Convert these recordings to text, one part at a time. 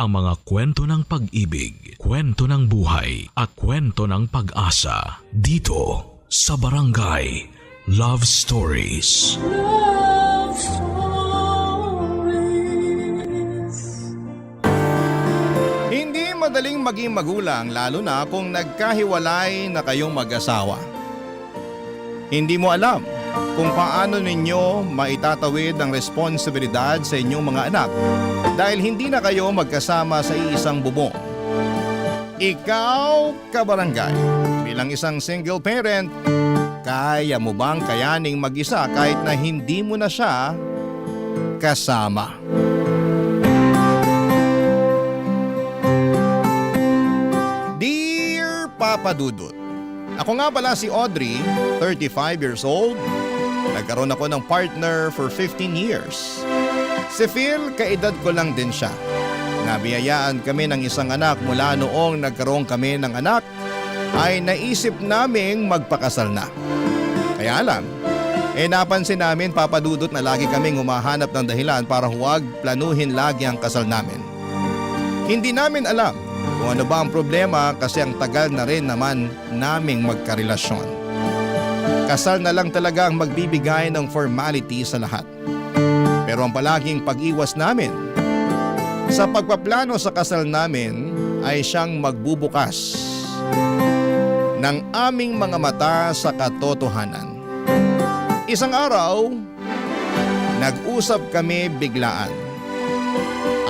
ang mga kwento ng pag-ibig, kwento ng buhay at kwento ng pag-asa dito sa Barangay Love Stories. Love Stories. Hindi madaling maging magulang lalo na kung nagkahiwalay na kayong mag-asawa. Hindi mo alam kung paano ninyo maitatawid ang responsibilidad sa inyong mga anak dahil hindi na kayo magkasama sa iisang bubong. Ikaw, kabarangay, bilang isang single parent, kaya mo bang kayaning mag-isa kahit na hindi mo na siya kasama? Dear Papa Dudut, ako nga pala si Audrey, 35 years old. Nagkaroon ako ng partner for 15 years. Si Phil, kaedad ko lang din siya. Nabiyayaan kami ng isang anak mula noong nagkaroon kami ng anak ay naisip naming magpakasal na. Kaya lang, napansin namin papadudot na lagi kaming humahanap ng dahilan para huwag planuhin lagi ang kasal namin. Hindi namin alam kung ano ba ang problema kasi ang tagal na rin naman naming magkarelasyon. Kasal na lang talaga ang magbibigay ng formality sa lahat. Pero ang palaging pag-iwas namin sa pagpaplano sa kasal namin ay siyang magbubukas ng aming mga mata sa katotohanan. Isang araw, nag-usap kami biglaan.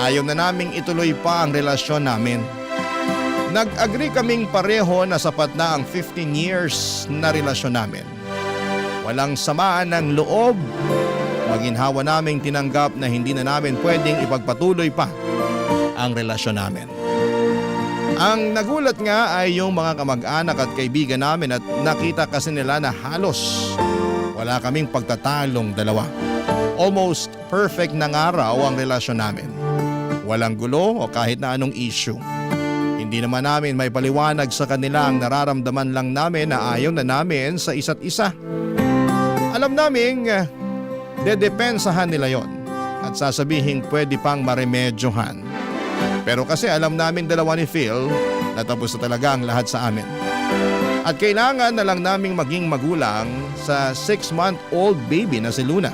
Ayaw na naming ituloy pa ang relasyon namin. Nag-agree kaming pareho na sapat na ang 15 years na relasyon namin. Walang samaan ng loob. Maginhawa naming tinanggap na hindi na namin pwedeng ipagpatuloy pa ang relasyon namin. Ang nagulat nga ay yung mga kamag-anak at kaibigan namin at nakita kasi nila na halos wala kaming pagtatalong dalawa. Almost perfect na nga raw ang relasyon namin. Walang gulo o kahit na anong issue. Hindi naman namin may paliwanag sa kanila ang nararamdaman lang namin na ayaw na namin sa isa't isa. Alam naming dedepensahan nila yon at sasabihin pwede pang maremedyohan. Pero kasi alam namin dalawa ni Phil na tapos na talaga ang lahat sa amin. At kailangan na lang naming maging magulang sa 6-month-old baby na si Luna.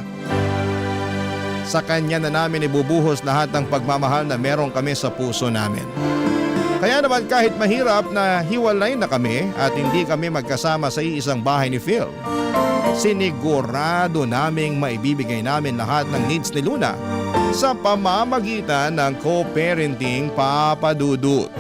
Sa kanya na namin ibubuhos lahat ng pagmamahal na meron kami sa puso namin. Kaya naman kahit mahirap na hiwalay na kami at hindi kami magkasama sa iisang bahay ni Phil, sinigurado naming maibibigay namin lahat ng needs ni Luna sa pamamagitan ng co-parenting, Papa Dudut.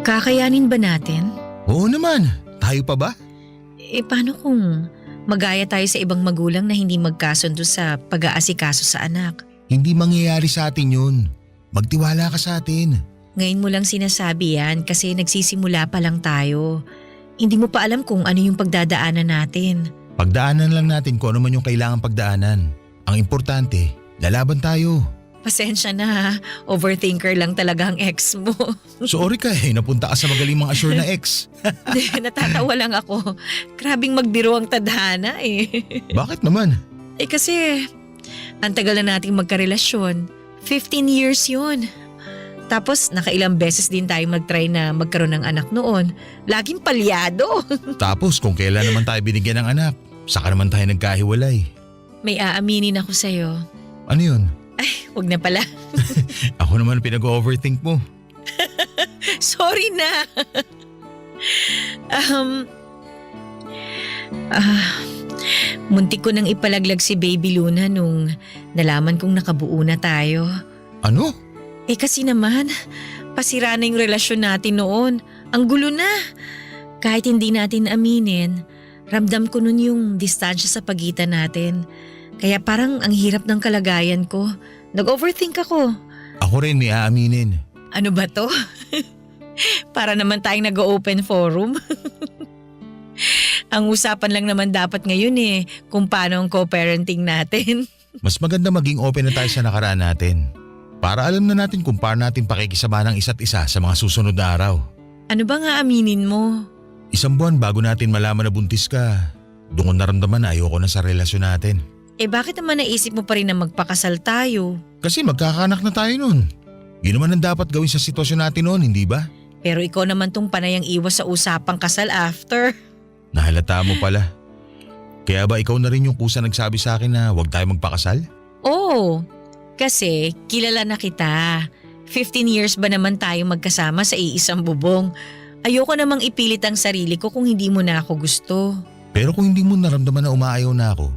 Kakayanin ba natin? Oo naman, tayo pa ba? Paano kung magaya tayo sa ibang magulang na hindi magkasundo sa pag-aasikaso sa anak? Hindi mangyayari sa atin yun. Magtiwala ka sa atin. Ngayon mo lang sinasabi yan kasi nagsisimula pa lang tayo. Hindi mo pa alam kung ano yung pagdadaanan natin. Pagdaanan lang natin kung ano man yung kailangang pagdaanan. Ang importante, lalaban tayo. Pasensya na ha, overthinker lang talaga ang ex mo. Sorry ka napunta ka sa magaling mga assure na ex. Natatawa lang ako. Grabing magbiro ang tadhana Bakit naman? Kasi ang tagal na nating magkarelasyon. 15 years yun. Tapos nakailang beses din tayo mag-try na magkaroon ng anak noon. Laging palyado. Tapos kung kailan naman tayo binigyan ng anak, saka naman tayo nagkahiwalay. May aaminin ako sa'yo. Ano yun? Ay, wag na pala. Ako naman pinag-overthink mo. Sorry na. Muntik ko nang ipalaglag si Baby Luna nung nalaman kong nakabuo na tayo. Ano? Kasi naman, pasira na yung relasyon natin noon. Ang gulo na. Kahit hindi natin aminin, ramdam ko nun yung distansya sa pagitan natin. Kaya parang ang hirap ng kalagayan ko. Nag-overthink ako. Ako rin may aaminin. Ano ba to? Para naman tayong nag-open forum. Ang usapan lang naman dapat ngayon kung paano ang co-parenting natin. Mas maganda maging open na tayo sa nakaraan natin. Para alam na natin kung paano natin pakikisama ng isa't isa sa mga susunod na araw. Ano ba nga aminin mo? 1 buwan bago natin malaman na buntis ka, doon ko naramdaman na ayoko na sa relasyon natin. Bakit naman naisip mo pa rin na magpakasal tayo? Kasi magkakaanak na tayo noon. Yun naman ang dapat gawin sa sitwasyon natin noon, hindi ba? Pero ikaw naman tong panayang iwas sa usapang kasal after. Nahalata mo pala. Kaya ba ikaw na rin yung kusa nagsabi sa akin na huwag tayo magpakasal? Oo, kasi kilala na kita. 15 years ba naman tayo magkasama sa iisang bubong? Ayoko namang ipilit ang sarili ko kung hindi mo na ako gusto. Pero kung hindi mo naramdaman na umaayaw na ako,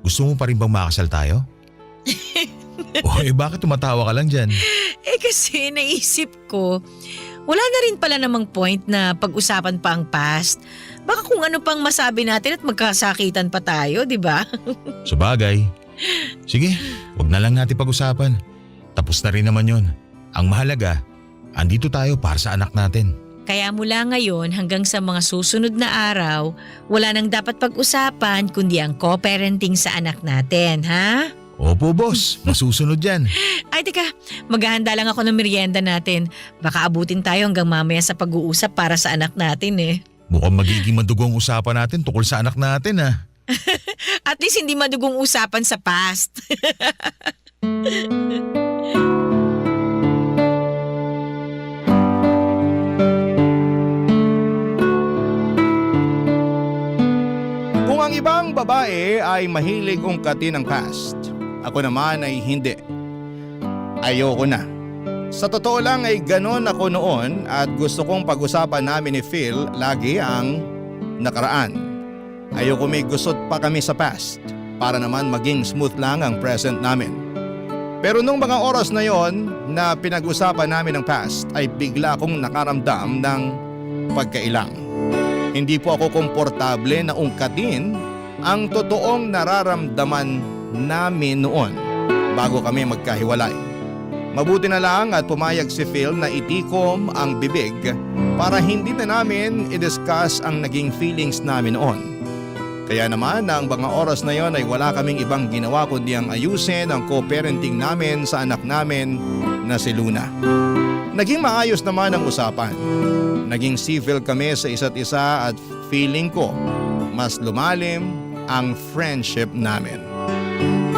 gusto mo pa rin bang makasal tayo? Bakit tumatawa ka lang dyan? Kasi naisip ko, wala na rin pala namang point na pag-usapan pa ang past. Baka kung ano pang masabi natin at magkasakitan pa tayo, di ba? Sabagay. Sige, wag na lang natin pag-usapan. Tapos na rin naman yon. Ang mahalaga, andito tayo para sa anak natin. Kaya mula ngayon hanggang sa mga susunod na araw, wala nang dapat pag-usapan kundi ang co-parenting sa anak natin, ha? Opo, boss. Masusunod yan. Ay, teka, maghahanda lang ako ng merienda natin. Baka abutin tayo hanggang mamaya sa pag-uusap para sa anak natin Mukhang magiging madugong usapan natin tungkol sa anak natin At least hindi madugong usapan sa past. Kung ang ibang babae ay mahilig ungkatin ang past, ako naman ay hindi. Ayoko na. Sa totoo lang ay ganon ako noon at gusto kong pag-usapan namin ni Phil lagi ang nakaraan. Ayoko may gusot pa kami sa past para naman maging smooth lang ang present namin. Pero nung mga oras na yon na pinag-usapan namin ang past ay bigla akong nakaramdam ng pagkailang. Hindi po ako komportable na ungkatin ang totoong nararamdaman namin noon bago kami magkahiwalay. Mabuti na lang at pumayag si Phil na itikom ang bibig para hindi na namin i-discuss ang naging feelings namin noon. Kaya naman ang mga oras na yon ay wala kaming ibang ginawa kundi ang ayusin ang co-parenting namin sa anak namin na si Luna. Naging maayos naman ang usapan. Naging civil kami sa isa't isa at feeling ko mas lumalim ang friendship namin.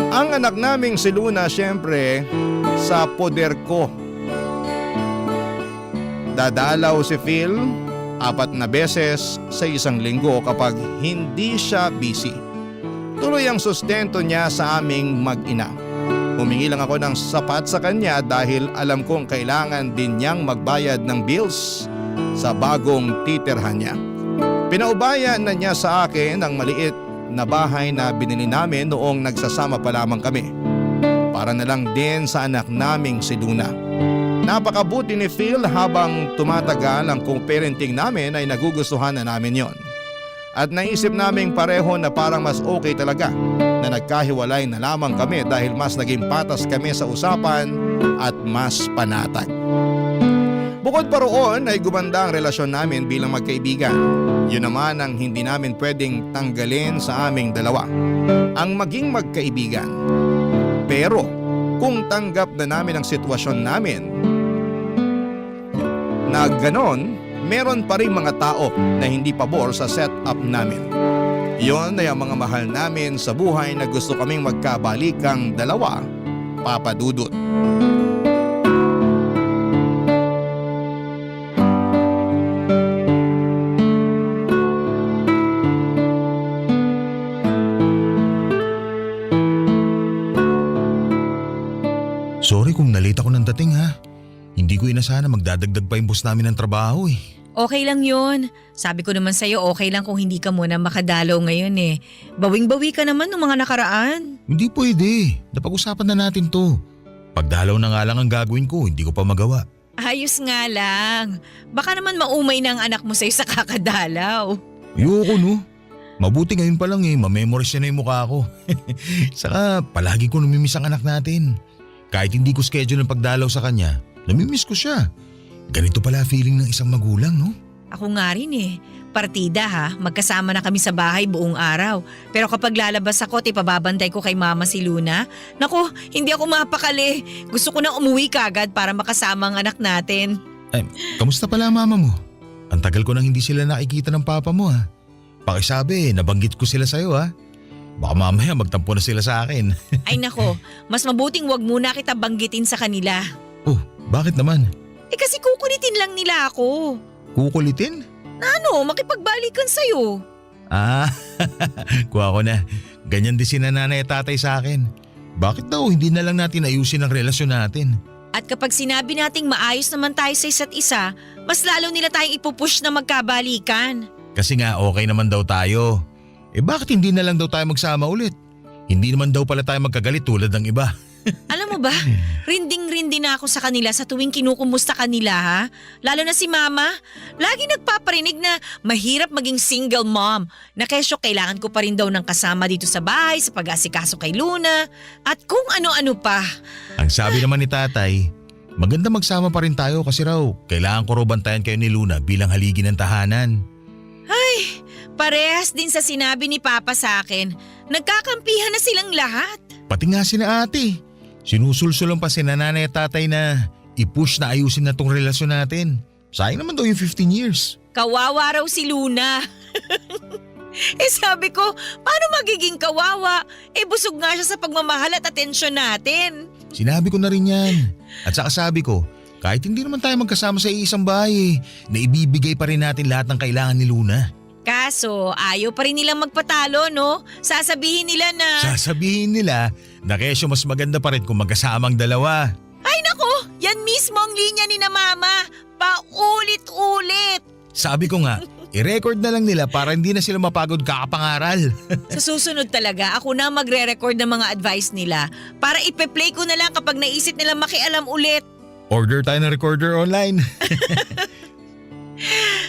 Ang anak naming si Luna syempre sa poder ko. Dadalaw si Phil 4 na beses sa isang linggo kapag hindi siya busy. Tuloy ang sustento niya sa aming mag-ina. Humingi lang ako ng sapat sa kanya dahil alam kong kailangan din niyang magbayad ng bills sa bagong titirhan niya. Pinaubaya na niya sa akin ang maliit na bahay na binili namin noong nagsasama pa lamang kami. Para na lang din sa anak naming si Luna. Napakabuti ni Phil habang tumatagal ang co-parenting namin ay nagugustuhan na namin yon. At naisip naming pareho na parang mas okay talaga na nagkahiwalay na lamang kami dahil mas naging patas kami sa usapan at mas panatag. Bukod pa roon ay gumanda ang relasyon namin bilang magkaibigan. Yun naman ang hindi namin pwedeng tanggalin sa aming dalawa. Ang maging magkaibigan. Pero kung tanggap na namin ang sitwasyon namin na ganon, meron pa rin mga tao na hindi pabor sa setup namin. Yon ay ang mga mahal namin sa buhay na gusto kaming magkabalikang dalawa, Papa Dudut. Sorry kung nalate ako ng dating Hindi ko inasahan na magdadagdag pa yung boss namin ng trabaho Okay lang yun. Sabi ko naman sa'yo okay lang kung hindi ka muna makadalaw ngayon Bawing-bawi ka naman ng mga nakaraan. Hindi pwede. Napag-usapan na natin to. Pagdalaw na nga lang ang gagawin ko, hindi ko pa magawa. Ayos nga lang. Baka naman maumay na ang anak mo sa'yo sa kakadalaw. Ayoko no. Mabuti ngayon pa lang mamemorize niya na yung mukha ko. Saka palagi ko namimiss ang anak natin. Kahit hindi ko schedule ng pagdalaw sa kanya, namimiss ko siya. Ganito pala feeling ng isang magulang, no? Ako nga rin eh. Partida ha, magkasama na kami sa bahay buong araw. Pero kapag lalabas ako, pababantay ko kay mama si Luna. Naku, hindi ako mapakali. Gusto ko na umuwi kagad para makasama ang anak natin. Ay, kamusta pala mama mo? Ang tagal ko nang hindi sila nakikita ng papa mo ha. Pakisabi, nabanggit ko sila sa'yo ha. Baka mamaya magtampo na sila sa akin. Ay nako, mas mabuting wag muna kita banggitin sa kanila. Oh, bakit naman? Eh kasi kukulitin lang nila ako. Kukulitin? Ano, makipagbalikan sa'yo. Ah, kuha ko na. Ganyan din si nanay at tatay sa akin. Bakit daw hindi na lang natin ayusin ang relasyon natin? At kapag sinabi nating maayos naman tayo sa isa't isa, mas lalo nila tayong ipupush na magkabalikan. Kasi nga okay naman daw tayo. Eh bakit hindi na lang daw tayo magsama ulit? Hindi naman daw pala tayo magkagalit tulad ng iba. Alam mo ba, rinding-rindi na ako sa kanila sa tuwing kinukumusta kanila ha. Lalo na si mama, lagi nagpaparinig na mahirap maging single mom. Na kesyo kailangan ko pa rin daw ng kasama dito sa bahay, sa pag-asikaso kay Luna, at kung ano-ano pa. Ang sabi naman ni tatay, maganda magsama pa rin tayo kasi raw kailangan ko raw bantayan kayo ni Luna bilang haligi ng tahanan. Ay, parehas din sa sinabi ni Papa sa akin. Nagkakampihan na silang lahat. Pati nga sina ate. Sinusulsulan pa si nanay at tatay na i-push na ayusin na tong relasyon natin. Sayang naman daw yung 15 years. Kawawa raw si Luna. Eh sabi ko, paano magiging kawawa? Eh busog nga siya sa pagmamahal at atensyon natin. Sinabi ko na rin yan. At saka sabi ko, kahit hindi naman tayo magkasama sa iisang bahay, na ibibigay pa rin natin lahat ng kailangan ni Luna. Kaso ayaw pa rin nilang magpatalo no? Sasabihin nila na kesyo mas maganda pa rin kung magkasama ang dalawa. Ay nako, yan mismo ang linya ni na mama. Paulit-ulit. Sabi ko nga, i-record na lang nila para hindi na sila mapagod kakapangaral. Sa susunod talaga, ako na magre-record ng mga advice nila para ipe-play ko na lang kapag naisip nila makialam ulit. Order tayo ng recorder online.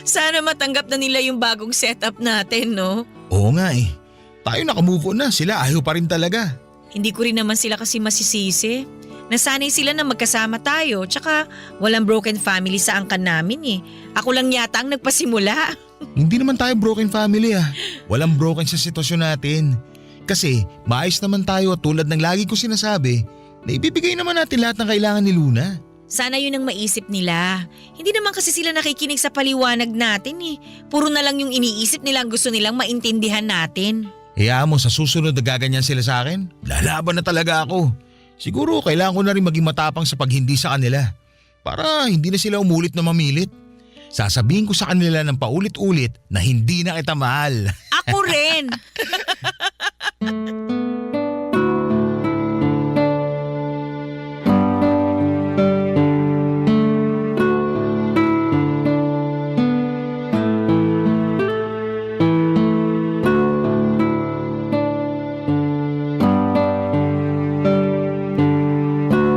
Sana matanggap na nila yung bagong setup natin, no? Oo nga eh. Tayo nakamove on na, sila ayaw pa rin talaga. Hindi ko rin naman sila kasi masisisi. Nasanay sila na magkasama tayo, tsaka walang broken family sa angkan namin eh. Ako lang yata ang nagpasimula. Hindi naman tayo broken family ah. Walang broken sa sitwasyon natin. Kasi maayos naman tayo at tulad ng lagi ko sinasabi, na ibibigay naman natin lahat ng kailangan ni Luna. Sana yun ang maisip nila. Hindi naman kasi sila nakikinig sa paliwanag natin eh. Puro na lang yung iniisip nila ang gusto nilang maintindihan natin. Hayaan mo sa susunod na gaganyan sila sa akin, lalaban na talaga ako. Siguro kailangan ko na rin maging matapang sa paghindi sa kanila. Para hindi na sila umulit na mamilit. Sasabihin ko sa kanila ng paulit-ulit na hindi na kita mahal. Ako rin!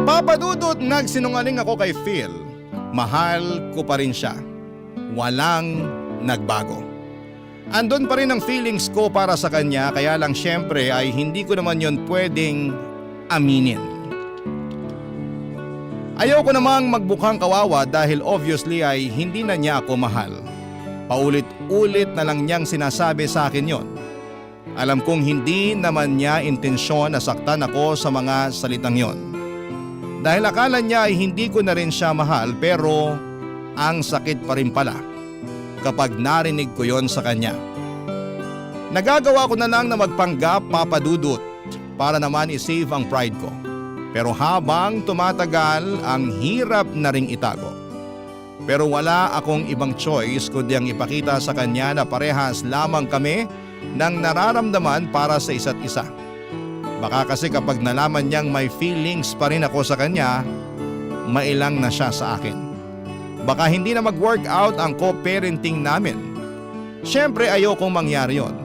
Papadudot nagsinungaling ako kay Phil. Mahal ko pa rin siya. Walang nagbago. Andun pa rin ang feelings ko para sa kanya kaya lang syempre ay hindi ko naman yon pwedeng aminin. Ayaw ko namang magbukang kawawa dahil obviously ay hindi na niya ako mahal. Paulit-ulit na lang niyang sinasabi sa akin yon. Alam kong hindi naman niya intensyon na saktan ako sa mga salitang yon. Dahil akala niya ay hindi ko na rin siya mahal pero ang sakit pa rin pala kapag narinig ko yon sa kanya. Nagagawa ko na lang na magpanggap papadudot para naman isave ang pride ko. Pero habang tumatagal ang hirap na ring itago. Pero wala akong ibang choice kundi ang ipakita sa kanya na parehas lamang kami ng nararamdaman para sa isa't isa. Baka kasi kapag nalaman niyang may feelings pa rin ako sa kanya, mailang na siya sa akin. Baka hindi na mag-work out ang co-parenting namin. Siyempre ayokong mangyari yon.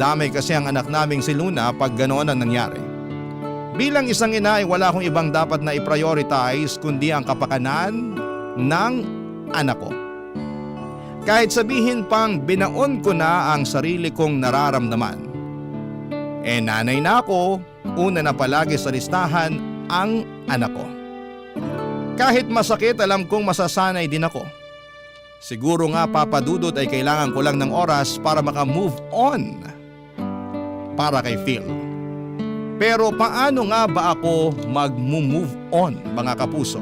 Damay kasi ang anak naming si Luna pag ganoon ang nangyari. Bilang isang ina ay wala akong ibang dapat na i-prioritize kundi ang kapakanan ng anak ko. Kahit sabihin pang binaon ko na ang sarili kong nararamdaman. Nanay na ako, una na palagi sa listahan ang anak ko. Kahit masakit alam kong masasanay din ako. Siguro nga Papa Dudut ay kailangan ko lang ng oras para maka-move on para kay Phil. Pero paano nga ba ako mag-move on mga kapuso?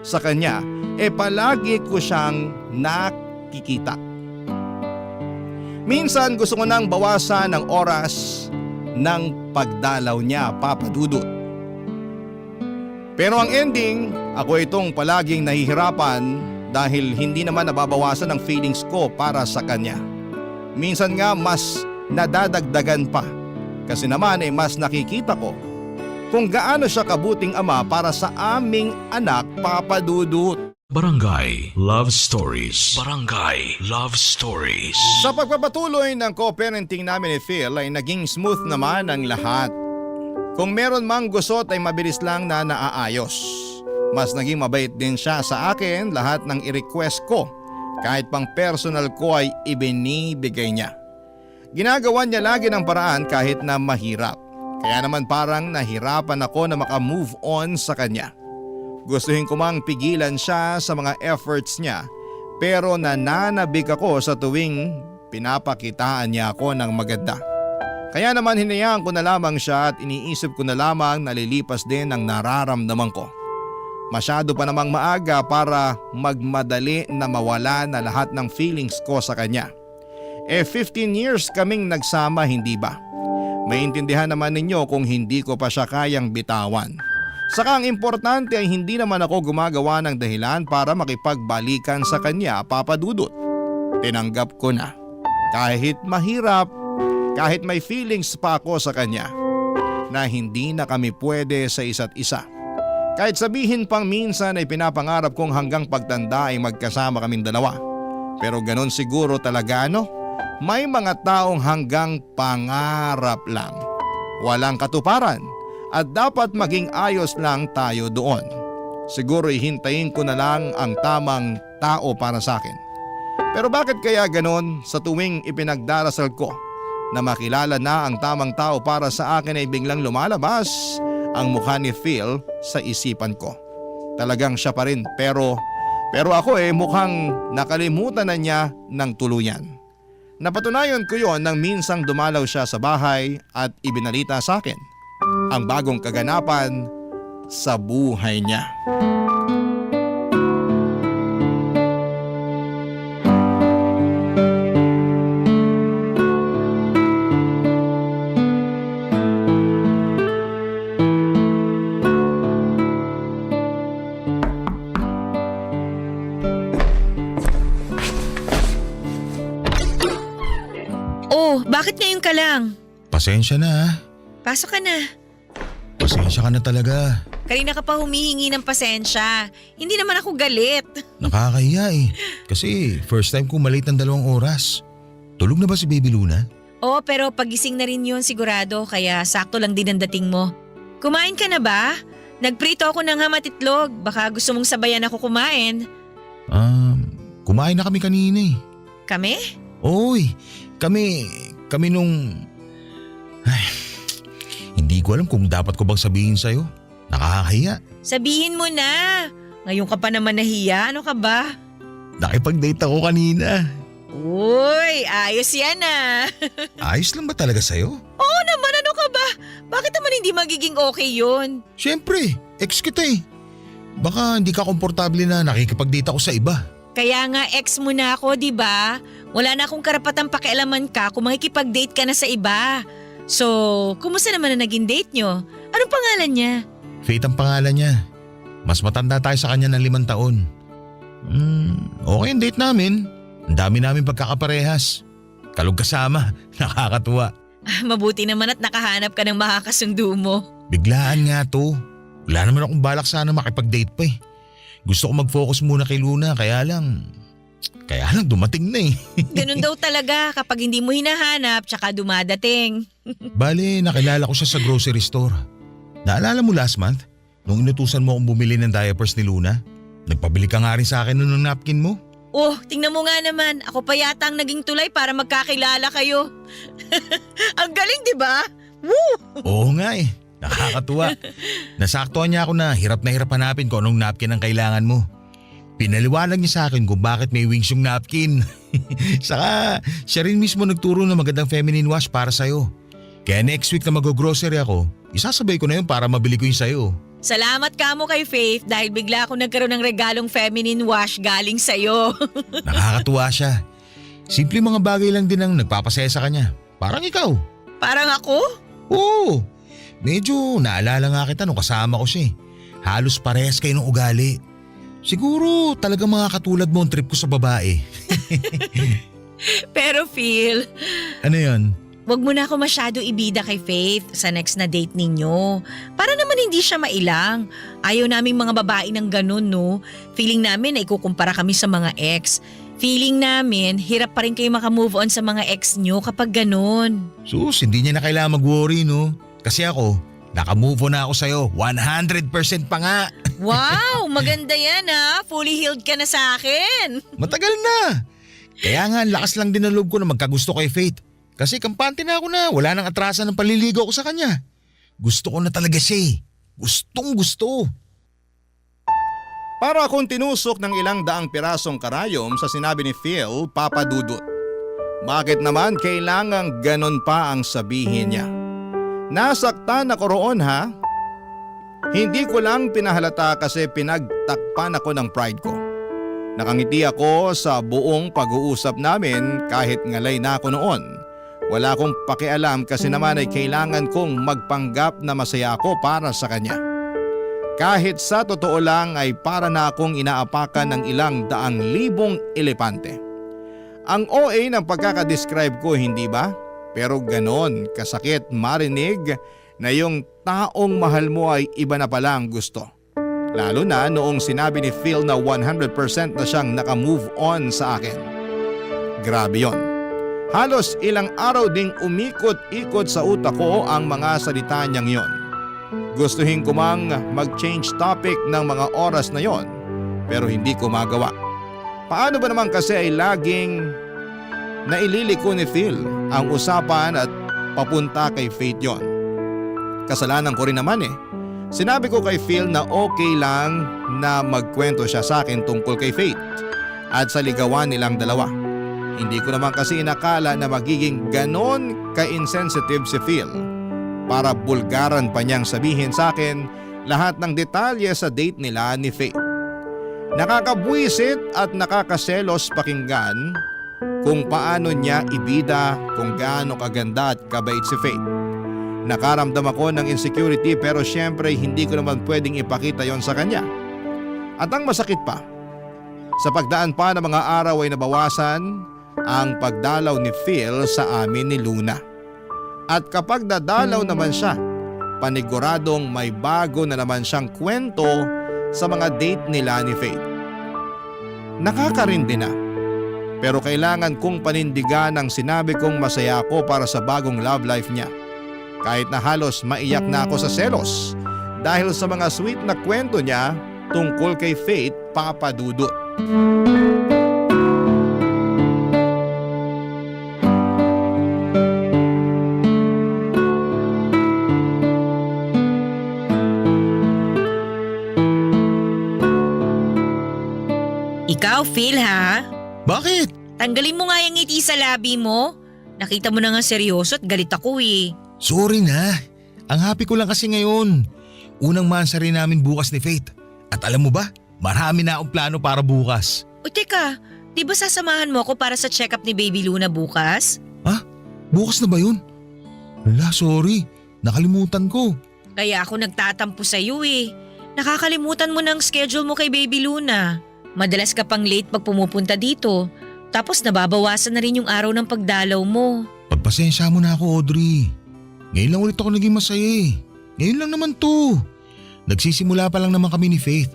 Sa kanya, palagi ko siyang nakikita. Minsan gusto ko nang bawasan ang oras ng pagdalaw niya, Papa Dudut. Pero ang ending, ako itong palaging nahihirapan dahil hindi naman nababawasan ang feelings ko para sa kanya. Minsan nga mas nadadagdagan pa kasi naman mas nakikita ko kung gaano siya kabuting ama para sa aming anak, Papa Dudut. Barangay Love Stories. Barangay Love Stories. Sa pagpapatuloy ng co-parenting namin ni Phil ay naging smooth naman ang lahat. Kung meron mang gusot ay mabilis lang na naaayos. Mas naging mabait din siya sa akin lahat ng i-request ko. Kahit pang personal ko ay ibinibigay niya. Ginagawa niya lagi ng paraan kahit na mahirap. Kaya naman parang nahirapan ako na maka-move on sa kanya. Gustuhin ko mang pigilan siya sa mga efforts niya pero nananabik ako sa tuwing pinapakitaan niya ako ng maganda. Kaya naman hinayaan ko na lamang siya at iniisip ko na lamang nalilipas din ang nararamdaman ko. Masyado pa namang maaga para magmadali na mawala na lahat ng feelings ko sa kanya. 15 years kaming nagsama, hindi ba? Maintindihan naman ninyo kung hindi ko pa siya kayang bitawan. Saka ang importante ay hindi naman ako gumagawa ng dahilan para makipagbalikan sa kanya, Papa Dudut. Tinanggap ko na. Kahit mahirap, kahit may feelings pa ako sa kanya, na hindi na kami pwede sa isa't isa. Kahit sabihin pang minsan ay pinapangarap kong hanggang pagtanda ay magkasama kaming dalawa. Pero ganon siguro talaga may mga taong hanggang pangarap lang. Walang katuparan. At dapat maging ayos lang tayo doon. Siguro hintayin ko na lang ang tamang tao para sa akin. Pero bakit kaya ganon sa tuwing ipinagdarasal ko na makilala na ang tamang tao para sa akin ay biglang lumalabas ang mukha ni Phil sa isipan ko. Talagang siya pa rin pero ako mukhang nakalimutan na niya ng tuluyan. Napatunayan ko yon nang minsang dumalaw siya sa bahay at ibinalita sa akin ang bagong kaganapan sa buhay niya. Oh, bakit ngayon ka lang? Pasensya na. Pasok ka na. Pasensya ka na talaga. Kanina ka pa humihingi ng pasensya. Hindi naman ako galit. Nakakahiya Kasi first time ko malate ng 2 oras. Tulog na ba si Baby Luna? Oo, pero pagising na rin yun sigurado kaya sakto lang din ang dating mo. Kumain ka na ba? Nagprito ako ng ham at itlog. Baka gusto mong sabayan ako kumain. Kumain na kami kanina Kami? Oy, kami nung... Hindi ko alam kung dapat ko bang sabihin sa'yo. Nakakahiya. Sabihin mo na. Ngayon ka pa naman nahiya. Ano ka ba? Nakipag-date ako kanina. Uy, ayos yan Ayos lang ba talaga sa'yo? Oo naman, ano ka ba? Bakit naman hindi magiging okay yun? Siyempre, ex kita Baka hindi ka komportable na nakikipag-date ako sa iba. Kaya nga ex mo na ako, di ba? Wala na akong karapatang pakialaman ka kung makikipag-date ka na sa iba. So, kumusta naman na naging date nyo? Anong pangalan niya? Faith ang pangalan niya. Mas matanda tayo sa kanya ng 5 taon. Okay ang date namin. Ang dami namin pagkakaparehas. Kalog kasama, nakakatuwa. Mabuti naman at nakahanap ka ng makakasundo mo. Biglaan nga to. Wala naman akong balak sana makipag-date pa Gusto ko mag-focus muna kay Luna kaya lang dumating na Ganun daw talaga kapag hindi mo hinahanap tsaka dumadating. Bale, nakilala ko siya sa grocery store. Naalala mo last month? Nung inutusan mo akong bumili ng diapers ni Luna? Nagpabili ka nga rin sa akin ng napkin mo. Oh, tingnan mo nga naman. Ako pa yata ang naging tulay para magkakilala kayo. Ang galing, di ba? Woo! Oo nga Nakakatuwa. Nasaktuhan niya ako na hirap hanapin kung anong napkin ang kailangan mo. Pinaliwanag niya sa akin kung bakit may wings yung napkin. Saka siya rin mismo nagturo ng magandang feminine wash para sa'yo. Kaya next week na mag-grocery ako, isasabay ko na yun para mabili ko yung sa'yo. Salamat ka mo kay Faith dahil bigla ako nagkaroon ng regalong feminine wash galing sa'yo. Nakakatuwa siya. Simple mga bagay lang din ang nagpapasaya sa kanya. Parang ikaw. Parang ako? Oo. Medyo naalala nga kita nung kasama ko siya. Halos parehas kayo ng ugali. Siguro talagang mga katulad mo ang trip ko sa babae. Pero Phil, Ano yun? wag mo na ako masyado ibida kay Faith sa next na date ninyo. Para naman hindi siya mailang. Ayaw naming mga babae ng ganun, no? Feeling namin na ikukumpara kami sa mga ex. Feeling namin, hirap pa rin kayo makamove on sa mga ex nyo kapag ganun. Sus, hindi niya na kailangan mag-worry, no? Kasi ako, nakamove on na ako sa'yo. 100% pa nga. Wow, maganda yan ha. Fully healed ka na sa akin. Matagal na. Kaya nga, ang lakas lang din ng loob ko na magkagusto kay Faith. Kasi kampante na ako na wala nang atrasan ng paliligaw ko sa kanya. Gusto ko na talaga siya eh. Gustong gusto. Para akong tinusok ng ilang daang pirasong karayom sa sinabi ni Phil, Papa Dudut. Bakit naman kailangang ganon pa ang sabihin niya? Nasaktan ako roon ha? Hindi ko lang pinahalata kasi pinagtakpan ako ng pride ko. Nakangiti ako sa buong pag-uusap namin kahit ngalay na ako noon. Wala akong pakialam kasi naman ay kailangan kong magpanggap na masaya ako para sa kanya. Kahit sa totoo lang ay para na akong inaapakan ng ilang daang libong elepante. Ang OA ng pagkakadescribe ko, hindi ba? Pero ganon kasakit marinig na yung taong mahal mo ay iba na palang gusto. Lalo na noong sinabi ni Phil na 100% na siyang nakamove on sa akin. Grabe yon. Halos ilang araw ding umikot-ikot sa utak ko ang mga salita niyang yon. Gustuhin ko mang mag-change topic ng mga oras na yon, pero hindi ko magawa. Paano ba naman kasi ay laging naililiko ni Phil ang usapan at papunta kay Faith yon? Kasalanan ko rin naman eh. Sinabi ko kay Phil na okay lang na magkwento siya sa akin tungkol kay Faith at sa ligawan nilang dalawa. Hindi ko naman kasi inakala na magiging ganon ka-insensitive si Phil para bulgaran pa niyang sabihin sa akin lahat ng detalye sa date nila ni Faith. Nakakabwisit at nakakaselos pakinggan kung paano niya ibida kung gaano kaganda at kabait si Faith. Nakaramdam ako ng insecurity pero syempre hindi ko naman pwedeng ipakita yon sa kanya. At ang masakit pa, sa pagdaan pa ng mga araw ay nabawasan ang pagdalaw ni Phil sa amin ni Luna. At kapag dadalaw naman siya, paniguradong may bago na naman siyang kwento sa mga date nila ni Faith. Nakakarindi na. Pero kailangan kong panindigan ang sinabi kong masaya ako para sa bagong love life niya. Kahit na halos maiyak na ako sa selos dahil sa mga sweet na kwento niya tungkol kay Faith, Papa Dudut. Ikaw, Phil ha? Bakit? Tanggalin mo nga yung ngiti sa labi mo. Nakita mo na nga seryoso at galit ako eh. Sorry na. Ang happy ko lang kasi ngayon. Unang mansa rin namin bukas ni Faith. At alam mo ba, marami na akong plano para bukas. O teka, di ba sasamahan mo ako para sa check-up ni Baby Luna bukas? Ha? Bukas na ba yun? Wala, sorry. Nakalimutan ko. Kaya ako nagtatampo sa'yo eh. Nakakalimutan mo ng schedule mo kay Baby Luna. Madalas ka pang late pag pumupunta dito. Tapos nababawasan na rin yung araw ng pagdalaw mo. Pagpasensya mo na ako, Audrey. Ngayon lang ulit ako naging masaya eh. Ngayon lang naman to. Nagsisimula pa lang naman kami ni Faith.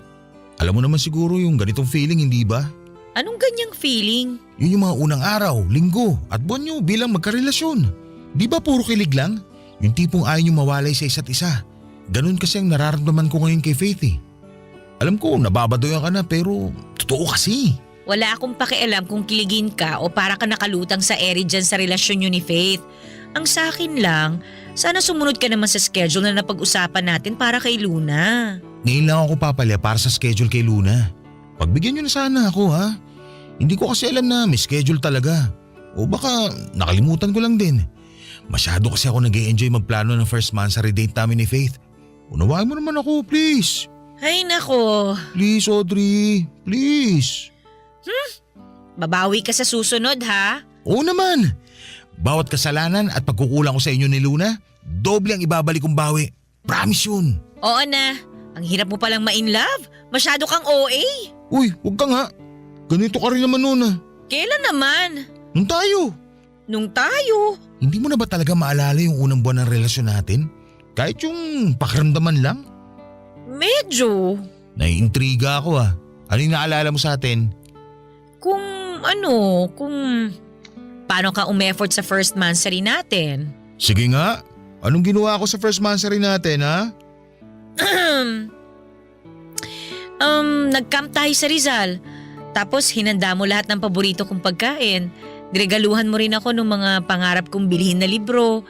Alam mo naman siguro yung ganitong feeling, hindi ba? Anong ganyang feeling? Yun yung mga unang araw, linggo at buwan nyo bilang magkarelasyon. Di ba puro kilig lang? Yung tipong ayaw nyo mawalay sa isa't isa. Ganun kasi ang nararamdaman ko ngayon kay Faith eh. Alam ko, nababadoyan ka na pero totoo kasi. Wala akong pakialam kung kiligin ka o para ka nakalutang sa ere dyan sa relasyon nyo ni Faith. Ang sa akin lang, sana sumunod ka naman sa schedule na napag-usapan natin para kay Luna. Ngayon lang ako papalya para sa schedule kay Luna. Pagbigyan niyo na sana ako ha. Hindi ko kasi alam na may schedule talaga. O baka nakalimutan ko lang din. Masyado kasi ako nag-e-enjoy magplano ng first monthsary date namin ni Faith. Unawain mo naman ako, please. Ay nako, Please, Audrey. Please. babawi ka sa susunod ha. Oo naman. Bawat kasalanan at pagkukulang ko sa inyo ni Luna, doble ang ibabalik kong bawi. Promise yun. Oo na, ang hirap mo palang ma-in love. Masyado kang OA. Uy, huwag ka nga. Ganito ka rin naman noon ah. Kailan naman? Nung tayo. Nung tayo. Hindi mo na ba talaga maalala yung unang buwan ng relasyon natin? Kahit yung pakiramdaman lang? Medyo. Naiintriga ako ah. Ano yung naalala mo sa atin? Kung paano ka umeffort sa first monthsary natin? Sige nga. Anong ginawa ko sa first monthsary natin ha? Nag-camp tayo sa Rizal. Tapos hinanda mo lahat ng paborito kong pagkain. Diregaluhan mo rin ako ng mga pangarap kong bilhin na libro.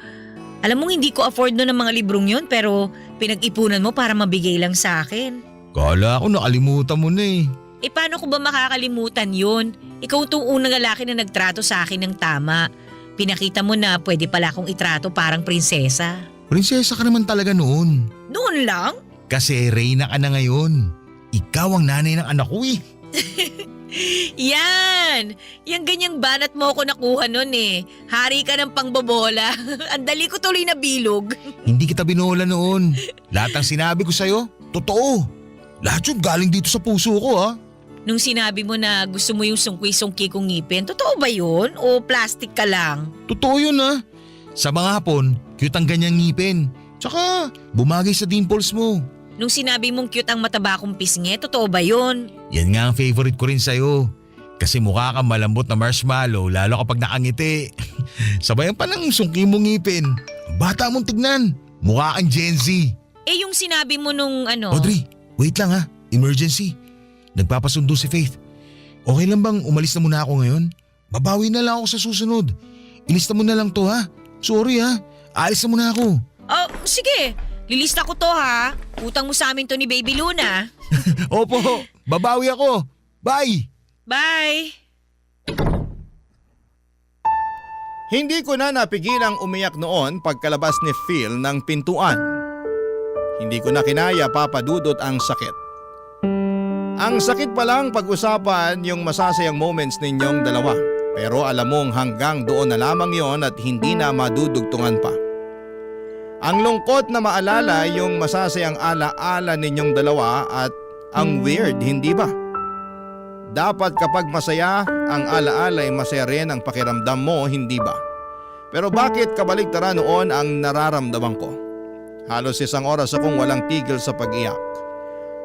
Alam mo hindi ko afford no ng mga librong yun pero pinag-ipunan mo para mabigay lang sa akin. Kala ko nakalimutan mo na eh. Eh paano ko ba makakalimutan yun? Ikaw itong unang lalaki na nagtrato sa akin ng tama. Pinakita mo na pwede pala akong itrato parang prinsesa. Prinsesa ka naman talaga noon. Noon lang? Kasi reyna ka na ngayon. Ikaw ang nanay ng anak ko eh. Yan! Yang ganyang banat mo ako nakuha nun eh. Hari ka ng pangbobola. Ang dali ko tuloy na bilog. Hindi kita binola noon. Lahat ng sinabi ko sa'yo, totoo. Lahat yun galing dito sa puso ko ha. Nung sinabi mo na gusto mo yung sungki-sungki kong ngipin, totoo ba yun? O plastic ka lang? Totoo yun ha. Sa mga hapon, cute ang ganyang ngipin. Tsaka bumagay sa dimples mo. Nung sinabi mong cute ang mataba kong pisngi, totoo ba yun? Yan nga ang favorite ko rin sa'yo. Kasi mukha kang malambot na marshmallow lalo kapag nakangiti. Sabayan pa ng sungki mong ngipin. Bata mong tignan. Mukha kang Gen Z. Eh yung sinabi mo nung Audrey, wait lang ha. Emergency. Nagpapasundo si Faith. Okay lang bang umalis na muna ako ngayon? Babawi na lang ako sa susunod. Ilista mo na lang to ha. Sorry ha. Aalis na muna ako. Oh, sige. Lilista ko to ha. Utang mo sa amin to ni Baby Luna. Opo, babawi ako. Bye! Bye! Hindi ko na napigilang umiyak noon pagkalabas ni Phil ng pintuan. Hindi ko na kinaya papadudot ang sakit. Ang sakit palang pag-usapan yung masasayang moments ninyong dalawa. Pero alam mong hanggang doon na lamang yon at hindi na madudugtungan pa. Ang lungkot na maalala yung masasayang alaala ninyong dalawa at ang weird, hindi ba? Dapat kapag masaya, ang alaala ay masaya rin ang pakiramdam mo, hindi ba? Pero bakit kabaligtaran noon ang nararamdaman ko? Halos isang oras akong walang tigil sa pag-iyak.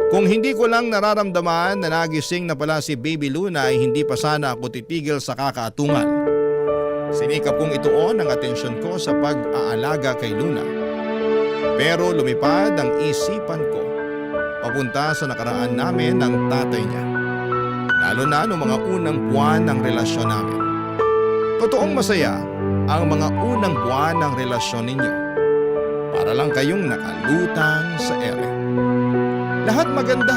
Kung hindi ko lang nararamdaman na nagising na pala si Baby Luna ay hindi pa sana ako titigil sa kakaatungan. Sinikap kong ituon ang atensyon ko sa pag-aalaga kay Luna. Pero lumipad ang isipan ko papunta sa nakaraan namin ng tatay niya. Lalo na noong mga unang buwan ng relasyon namin. Totoong masaya ang mga unang buwan ng relasyon ninyo. Para lang kayong nakalutang sa ere. Lahat maganda.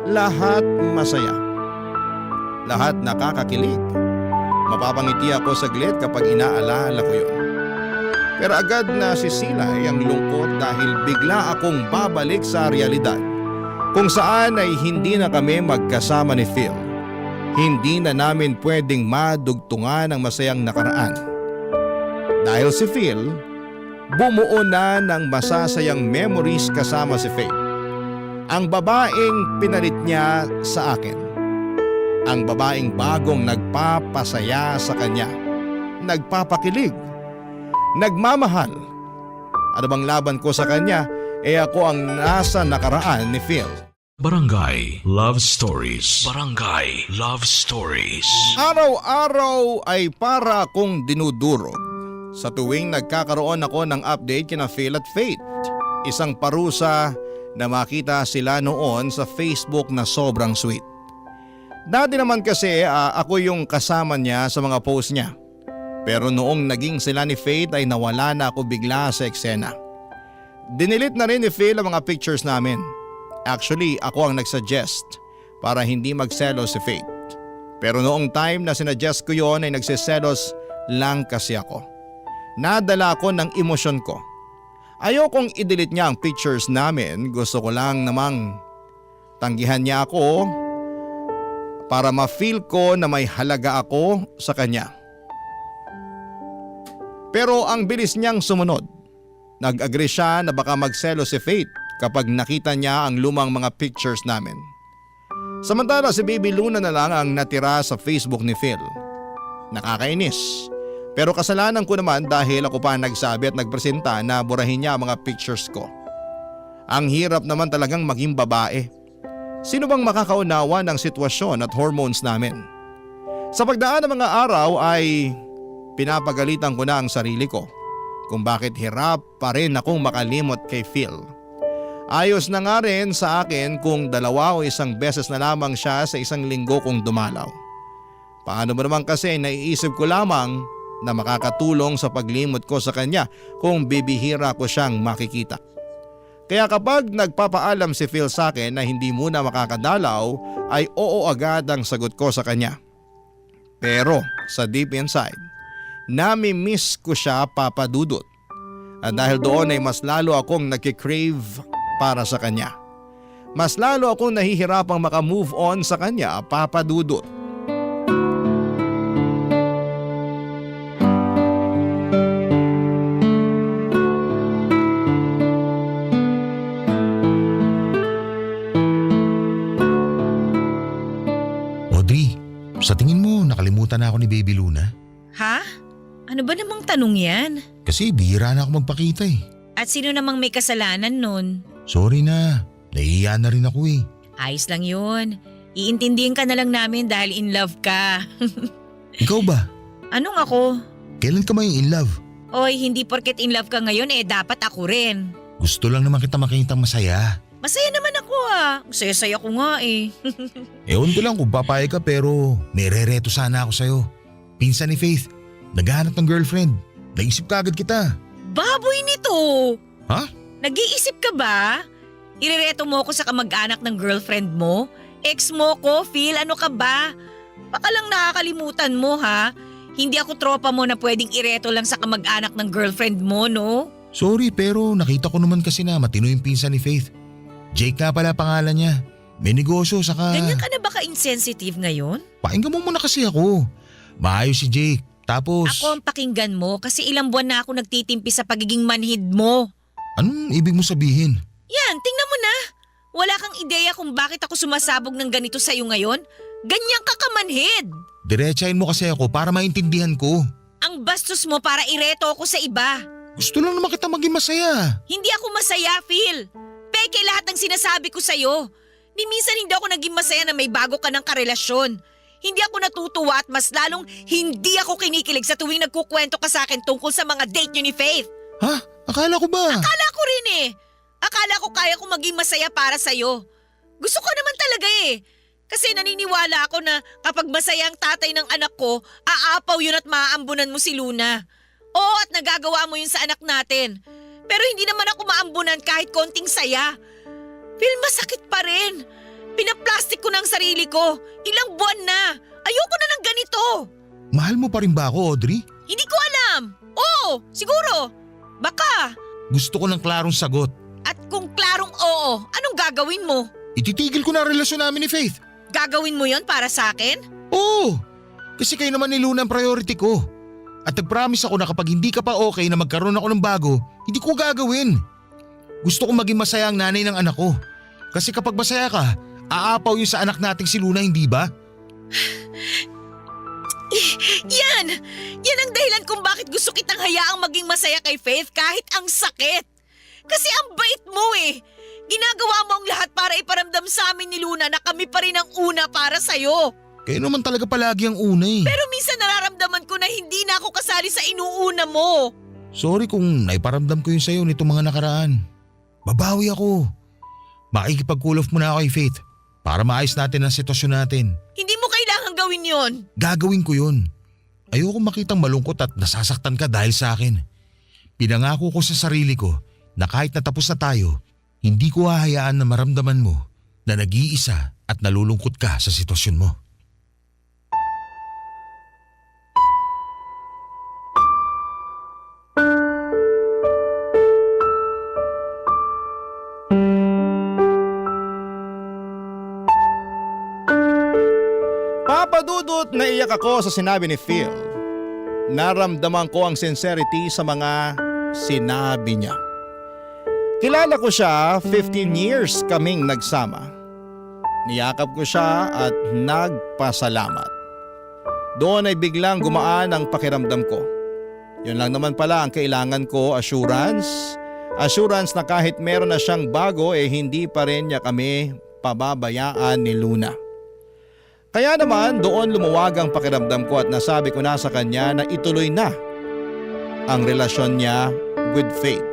Lahat masaya. Lahat nakakakilig. Mapapangiti ako saglit kapag inaalala ko yun. Pero agad na sisilay ang lungkot dahil bigla akong babalik sa realidad kung saan ay hindi na kami magkasama ni Phil. Hindi na namin pwedeng madugtungan ang masayang nakaraan. Dahil si Phil, bumuo na ng masasayang memories kasama si Faith. Ang babaeng pinalit niya sa akin. Ang babaeng bagong nagpapasaya sa kanya. Nagpapakilig. Nagmamahal. Ano bang laban ko sa kanya? Ako ang nasa nakaraan ni Phil. Barangay Love Stories. Barangay Love Stories. Araw-araw ay para akong dinudurog sa tuwing nagkakaroon ako ng update kina Phil at Faith. Isang parusa na makita sila noon sa Facebook na sobrang sweet. Dati naman kasi ako yung kasama niya sa mga post niya. Pero noong naging sila ni Faith ay nawala na ako bigla sa eksena. Dinilit na rin ni Phil ang mga pictures namin. Actually, ako ang nagsuggest para hindi magselos si Faith. Pero noong time na sinuggest ko yon ay nagsiselos lang kasi ako. Nadala ako ng emosyon ko. Ayokong i-delete niya ang pictures namin, gusto ko lang namang tanggihan niya ako para ma-feel ko na may halaga ako sa kanya. Pero ang bilis niyang sumunod. Nag-agree siya na baka magselo si Faith kapag nakita niya ang lumang mga pictures namin. Samantala si Baby Luna na lang ang natira sa Facebook ni Phil. Nakakainis. Pero kasalanan ko naman dahil ako pa nagsabi at nagpresenta na burahin niya ang mga pictures ko. Ang hirap naman talagang maging babae. Sino bang makakaunawa ng sitwasyon at hormones namin? Sa pagdaan ng mga araw ay pinapagalitan ko na ang sarili ko kung bakit hirap pa rin akong makalimot kay Phil. Ayos na nga rin sa akin kung 2 o 1 beses na lamang siya sa isang linggo kung dumalaw. Paano mo naman kasi naiisip ko lamang na makakatulong sa paglimot ko sa kanya kung bibihira ko siyang makikita. Kaya kapag nagpapaalam si Phil sa akin na hindi muna makakadalaw ay oo agad ang sagot ko sa kanya. Pero sa deep inside, nami-miss ko siya papadudot. At dahil doon ay mas lalo akong nagkikrave para sa kanya. Mas lalo akong nahihirapang makamove on sa kanya papadudot. Audrey, sa tingin mo nakalimutan na ako ni Baby Luna? Ha? Ano ba namang tanong yan? Kasi bihira na ako magpakita eh. At sino namang may kasalanan nun? Sorry na, nahihiya na rin ako eh. Ayos lang yun. Iintindihin ka na lang namin dahil in love ka. Ikaw ba? Anong ako? Kailan ka may in love? Oy, hindi porket in love ka ngayon dapat ako rin. Gusto lang naman kita makita masaya. Masaya naman ako Masaya-saya ko nga Ewan ko lang kung papayag ka pero may rereto sana ako sa'yo. Pinsan ni Faith, naghahanap ng girlfriend. Naisip ka agad kita. Baboy nito! Ha? Nag-iisip ka ba? Irereto mo ko sa kamag-anak ng girlfriend mo? Ex mo ko, Phil, ano ka ba? Baka lang nakakalimutan mo ha? Hindi ako tropa mo na pwedeng ireto lang sa kamag-anak ng girlfriend mo, no? Sorry pero nakita ko naman kasi na matino yung pinsan ni Faith. Jake nga pala pangalan niya. May negosyo saka… Ganyan ka na ba ka-insensitive ngayon? Pakinggan mo muna kasi ako. Maayos si Jake. Tapos… Ako ang pakinggan mo kasi ilang buwan na ako nagtitimpi sa pagiging manhid mo. Anong ibig mo sabihin? Yan, tingnan mo na. Wala kang ideya kung bakit ako sumasabog ng ganito sa'yo ngayon? Ganyan ka kamanhid. Diretsahin mo kasi ako para maintindihan ko. Ang bastos mo para ireto ako sa iba. Gusto lang naman kita maging masaya. Hindi ako masaya, Phil. Peke lahat ng sinasabi ko sa'yo. Ni minsan hindi ako naging masaya na may bago ka ng karelasyon. Hindi ako natutuwa at mas lalong hindi ako kinikilig sa tuwing nagkukwento ka sa akin tungkol sa mga date niyo ni Faith. Ha? Akala ko ba? Akala ko rin Akala ko kaya kong maging masaya para sa'yo. Gusto ko naman talaga Kasi naniniwala ako na kapag masaya ang tatay ng anak ko, aapaw yun at maaambunan mo si Luna. Oo, at nagagawa mo yun sa anak natin. Pero hindi naman ako maambunan kahit konting saya. Phil, masakit pa rin. Pinaplastic ko ng sarili ko. Ilang buwan na. Ayoko na ng ganito. Mahal mo pa rin ba ako, Audrey? Hindi ko alam. Oo, siguro. Baka. Gusto ko ng klarong sagot. At kung klarong oo, anong gagawin mo? Ititigil ko na ang relasyon namin ni Faith. Gagawin mo yon para sa akin? Oo. Kasi kayo naman ni Luna ang priority ko. At nag-promise ako na kapag hindi ka pa okay na magkaroon ako ng bago, hindi ko gagawin. Gusto kong maging masaya ang nanay ng anak ko. Kasi kapag masaya ka, aapaw yun sa anak nating si Luna, hindi ba? Yan ang dahilan kung bakit gusto kitang hayaang maging masaya kay Faith kahit ang sakit. Kasi ang bait mo Ginagawa mo ang lahat para iparamdam sa amin ni Luna na kami pa rin ang una para sa'yo. Kayo naman talaga palagi ang una Pero minsan nararamdaman ko na hindi na ako kasali sa inuuna mo. Sorry kung naiparamdam ko yun sa'yo nitong mga nakaraan. Babawi ako. Makikipag-cool off muna ako kay Faith para maayos natin ang sitwasyon natin. Hindi mo kailangan gawin yon. Gagawin ko yun. Ayoko makitang malungkot at nasasaktan ka dahil sa akin. Pinangako ko sa sarili ko na kahit natapos na tayo, hindi ko hahayaan na maramdaman mo na nag-iisa at nalulungkot ka sa sitwasyon mo. Papadudot na iyak ako sa sinabi ni Phil. Naramdaman ko ang sincerity sa mga sinabi niya. Kilala ko siya, 15 years kaming nagsama. Niyakap ko siya at nagpasalamat. Doon ay biglang gumaan ang pakiramdam ko. Yun lang naman pala ang kailangan ko, assurance. Assurance na kahit meron na siyang bago hindi pa rin niya kami pababayaan ni Luna. Kaya naman doon lumuwag ang pakiramdam ko at nasabi ko na sa kanya na ituloy na ang relasyon niya with Faith.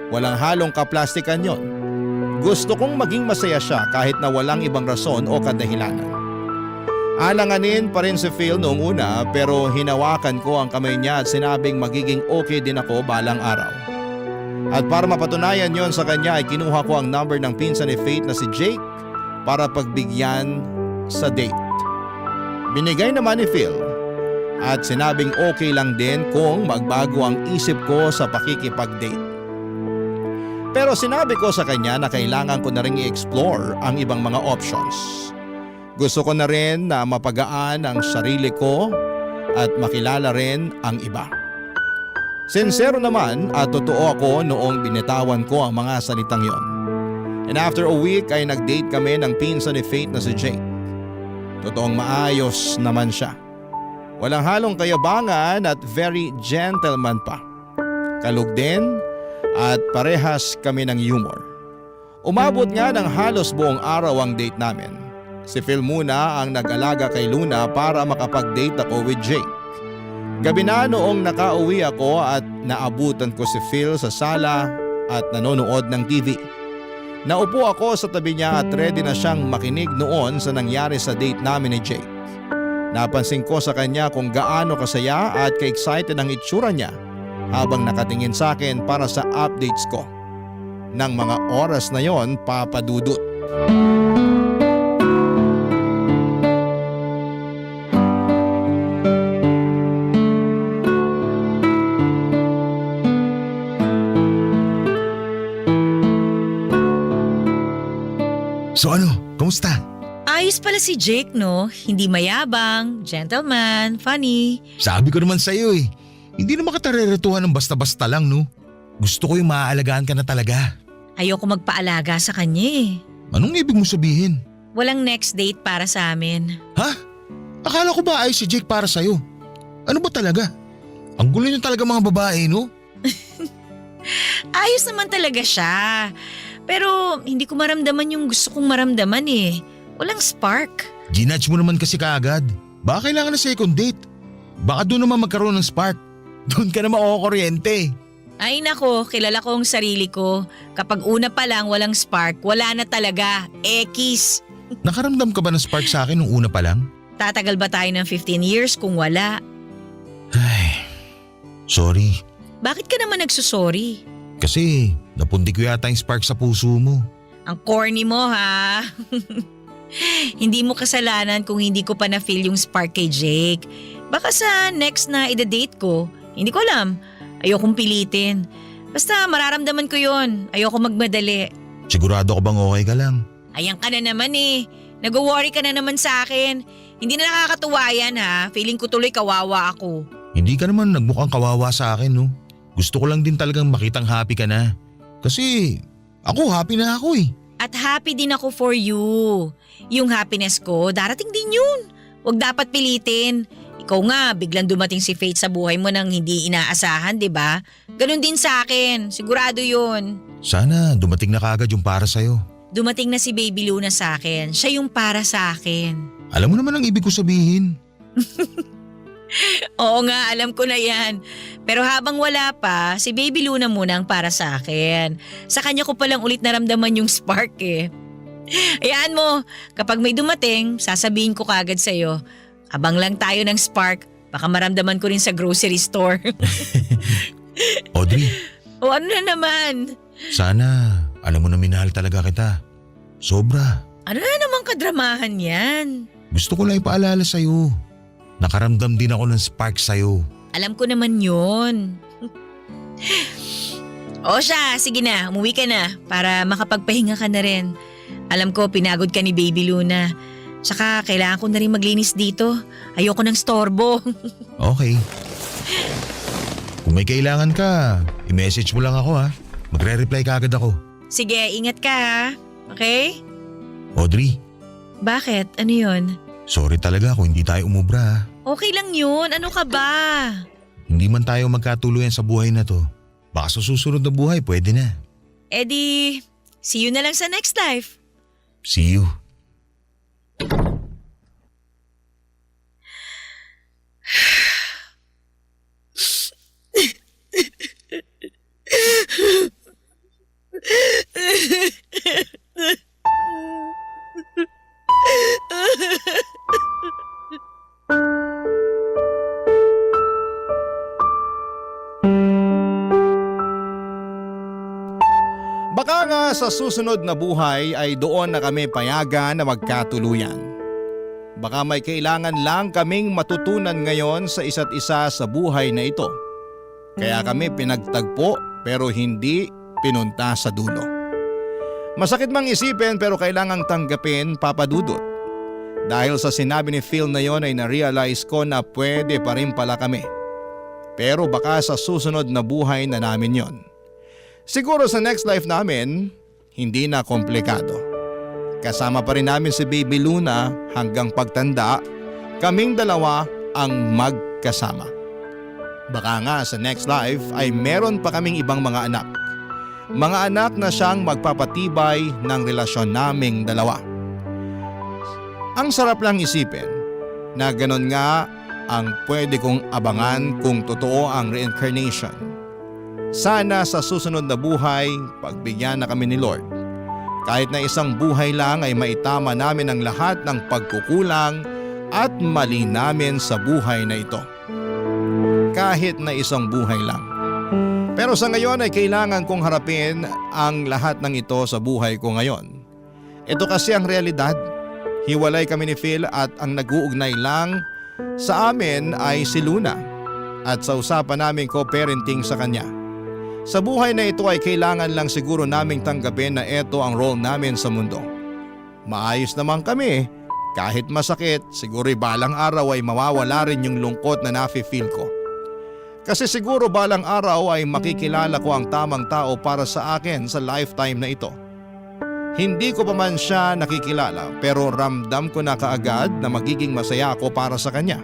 Walang halong kaplastikan yon. Gusto kong maging masaya siya kahit na walang ibang rason o kadahilanan. Alanganin pa rin si Phil noong una pero hinawakan ko ang kamay niya at sinabing magiging okay din ako balang araw. At para mapatunayan yon sa kanya ay kinuha ko ang number ng pinsan ni Faith na si Jake para pagbigyan sa date. Binigay naman ni Phil at sinabing okay lang din kung magbago ang isip ko sa pakikipag-date. Pero sinabi ko sa kanya na kailangan ko na rin i-explore ang ibang mga options. Gusto ko na rin na mapagaan ang sarili ko at makilala rin ang iba. Sincero naman at totoo ako noong binitawan ko ang mga salitang yon. And after a week ay nag-date kami ng pinsan ni Faith na si Jake. Totoong maayos naman siya. Walang halong kayabangan at very gentleman pa. Kalug din at parehas kami ng humor. Umabot nga ng halos buong araw ang date namin. Si Phil muna ang nag-alaga kay Luna para makapag-date ako with Jake. Gabi na noong nakauwi ako at naabutan ko si Phil sa sala at nanonood ng TV. Naupo ako sa tabi niya at ready na siyang makinig noon sa nangyari sa date namin ni Jake. Napansin ko sa kanya kung gaano kasaya at ka-excited ang itsura niya habang nakatingin sa akin para sa updates ko. Nang mga oras na yon, papadudot. So ano, kumusta? Ayos pala si Jake, no? Hindi mayabang, gentleman, funny. Sabi ko naman sa'yo hindi naman katareretuhan ng basta-basta lang, no? Gusto ko yung maaalagaan ka na talaga. Ayoko magpaalaga sa kanya Anong ibig mo sabihin? Walang next date para sa amin. Ha? Akala ko ba ayos si Jake para sa'yo? Ano ba talaga? Ang gulo niyo talaga mga babae, no? Ayos naman talaga siya. Pero hindi ko maramdaman yung gusto kong maramdaman Walang spark. Ginudge mo naman kasi kaagad. Baka kailangan na second date. Baka doon naman magkaroon ng spark. Doon ka na makukuryente. Ay nako, kilala ko ang sarili ko. Kapag una pa lang walang spark, wala na talaga. Ekis. Nakaramdam ka ba ng spark sa akin nung una pa lang? Tatagal ba tayo ng 15 years kung wala? Ay, sorry. Bakit ka naman nagsusorry? Kasi napundi ko yata yung spark sa puso mo. Ang corny mo ha. Hindi mo kasalanan kung hindi ko pa na-feel yung spark kay Jake. Baka sa next na ida-date ko, hindi ko alam. Ayokong pilitin. Basta mararamdaman ko yon. Ayoko magmadali. Sigurado ka bang okay ka lang? Ayan ka na naman Nag-worry ka na naman sa akin. Hindi na nakakatuwa yan ha. Feeling ko tuloy kawawa ako. Hindi ka naman nagmukhang kawawa sa akin, no? Gusto ko lang din talagang makitang happy ka na. Kasi ako happy na ako At happy din ako for you. Yung happiness ko, darating din yun. Huwag dapat pilitin. Ikaw nga, biglang dumating si Faith sa buhay mo nang hindi inaasahan, di ba? Ganon din sa akin, sigurado yun. Sana dumating na kaagad yung para sa'yo. Dumating na si Baby Luna sa akin, siya yung para sa akin. Alam mo naman ang ibig ko sabihin. Oo nga, alam ko na yan. Pero habang wala pa, si Baby Luna muna ang para sa akin. Sa kanya ko palang ulit naramdaman yung spark Hayaan mo, kapag may dumating, sasabihin ko kagad sa'yo. Abang lang tayo ng spark, baka maramdaman ko rin sa grocery store. Audrey. O ano na naman? Sana alam mo na minahal talaga kita. Sobra. Ano na namang kadramahan yan? Gusto ko lang ipaalala sa'yo. Nakaramdam din ako ng spark sa'yo. Alam ko naman yun. O siya, sige na, umuwi ka na para makapagpahinga ka na rin. Alam ko, pinagod ka ni Baby Luna. Tsaka kailangan ko na rin maglinis dito. Ayoko ng storbo. Okay. Kung may kailangan ka, i-message mo lang ako ha. Magre-reply ka agad ako. Sige, ingat ka ha. Okay? Audrey, Bakit? Ano yun? sorry talaga kung hindi tayo umubra ha. Okay lang yun. Ano ka ba? Hindi man tayo magkatuluyan sa buhay na to. Baka sa susunod na buhay, pwede na. Eddie, see you na lang sa next life. See you. Baka nga sa susunod na buhay ay doon na kami payagan na magkatuluyan. Baka may kailangan lang kaming matutunan ngayon sa isa't isa sa buhay na ito. Kaya kami pinagtagpo pero hindi pinunta sa dulo. Masakit mang isipin pero kailangang tanggapin, Papa Dudut. Dahil sa sinabi ni Phil na yon ay na-realize ko na pwede pa rin pala kami. Pero baka sa susunod na buhay na namin yon. Siguro sa next life namin, hindi na komplikado. Kasama pa rin namin si Baby Luna hanggang pagtanda, kaming dalawa ang magkasama. Baka nga sa next life ay meron pa kaming ibang mga anak. Mga anak na siyang magpapatibay ng relasyon naming dalawa. Ang sarap lang isipin na ganon nga ang pwede kong abangan kung totoo ang reincarnation. Sana sa susunod na buhay, pagbigyan na kami ni Lord. Kahit na isang buhay lang ay maitama namin ang lahat ng pagkukulang at mali namin sa buhay na ito. Kahit na isang buhay lang. Pero sa ngayon ay kailangan kong harapin ang lahat ng ito sa buhay ko ngayon. Ito kasi ang realidad. Hiwalay kami ni Phil at ang nag-uugnay lang sa amin ay si Luna. At sa usapan namin co-parenting sa kanya. Sa buhay na ito ay kailangan lang siguro naming tanggapin na ito ang role namin sa mundo. Maayos naman kami, kahit masakit, siguro balang araw ay mawawala rin yung lungkot na nafe-feel ko. Kasi siguro balang araw ay makikilala ko ang tamang tao para sa akin sa lifetime na ito. Hindi ko pa man siya nakikilala pero ramdam ko na kaagad na magiging masaya ako para sa kanya.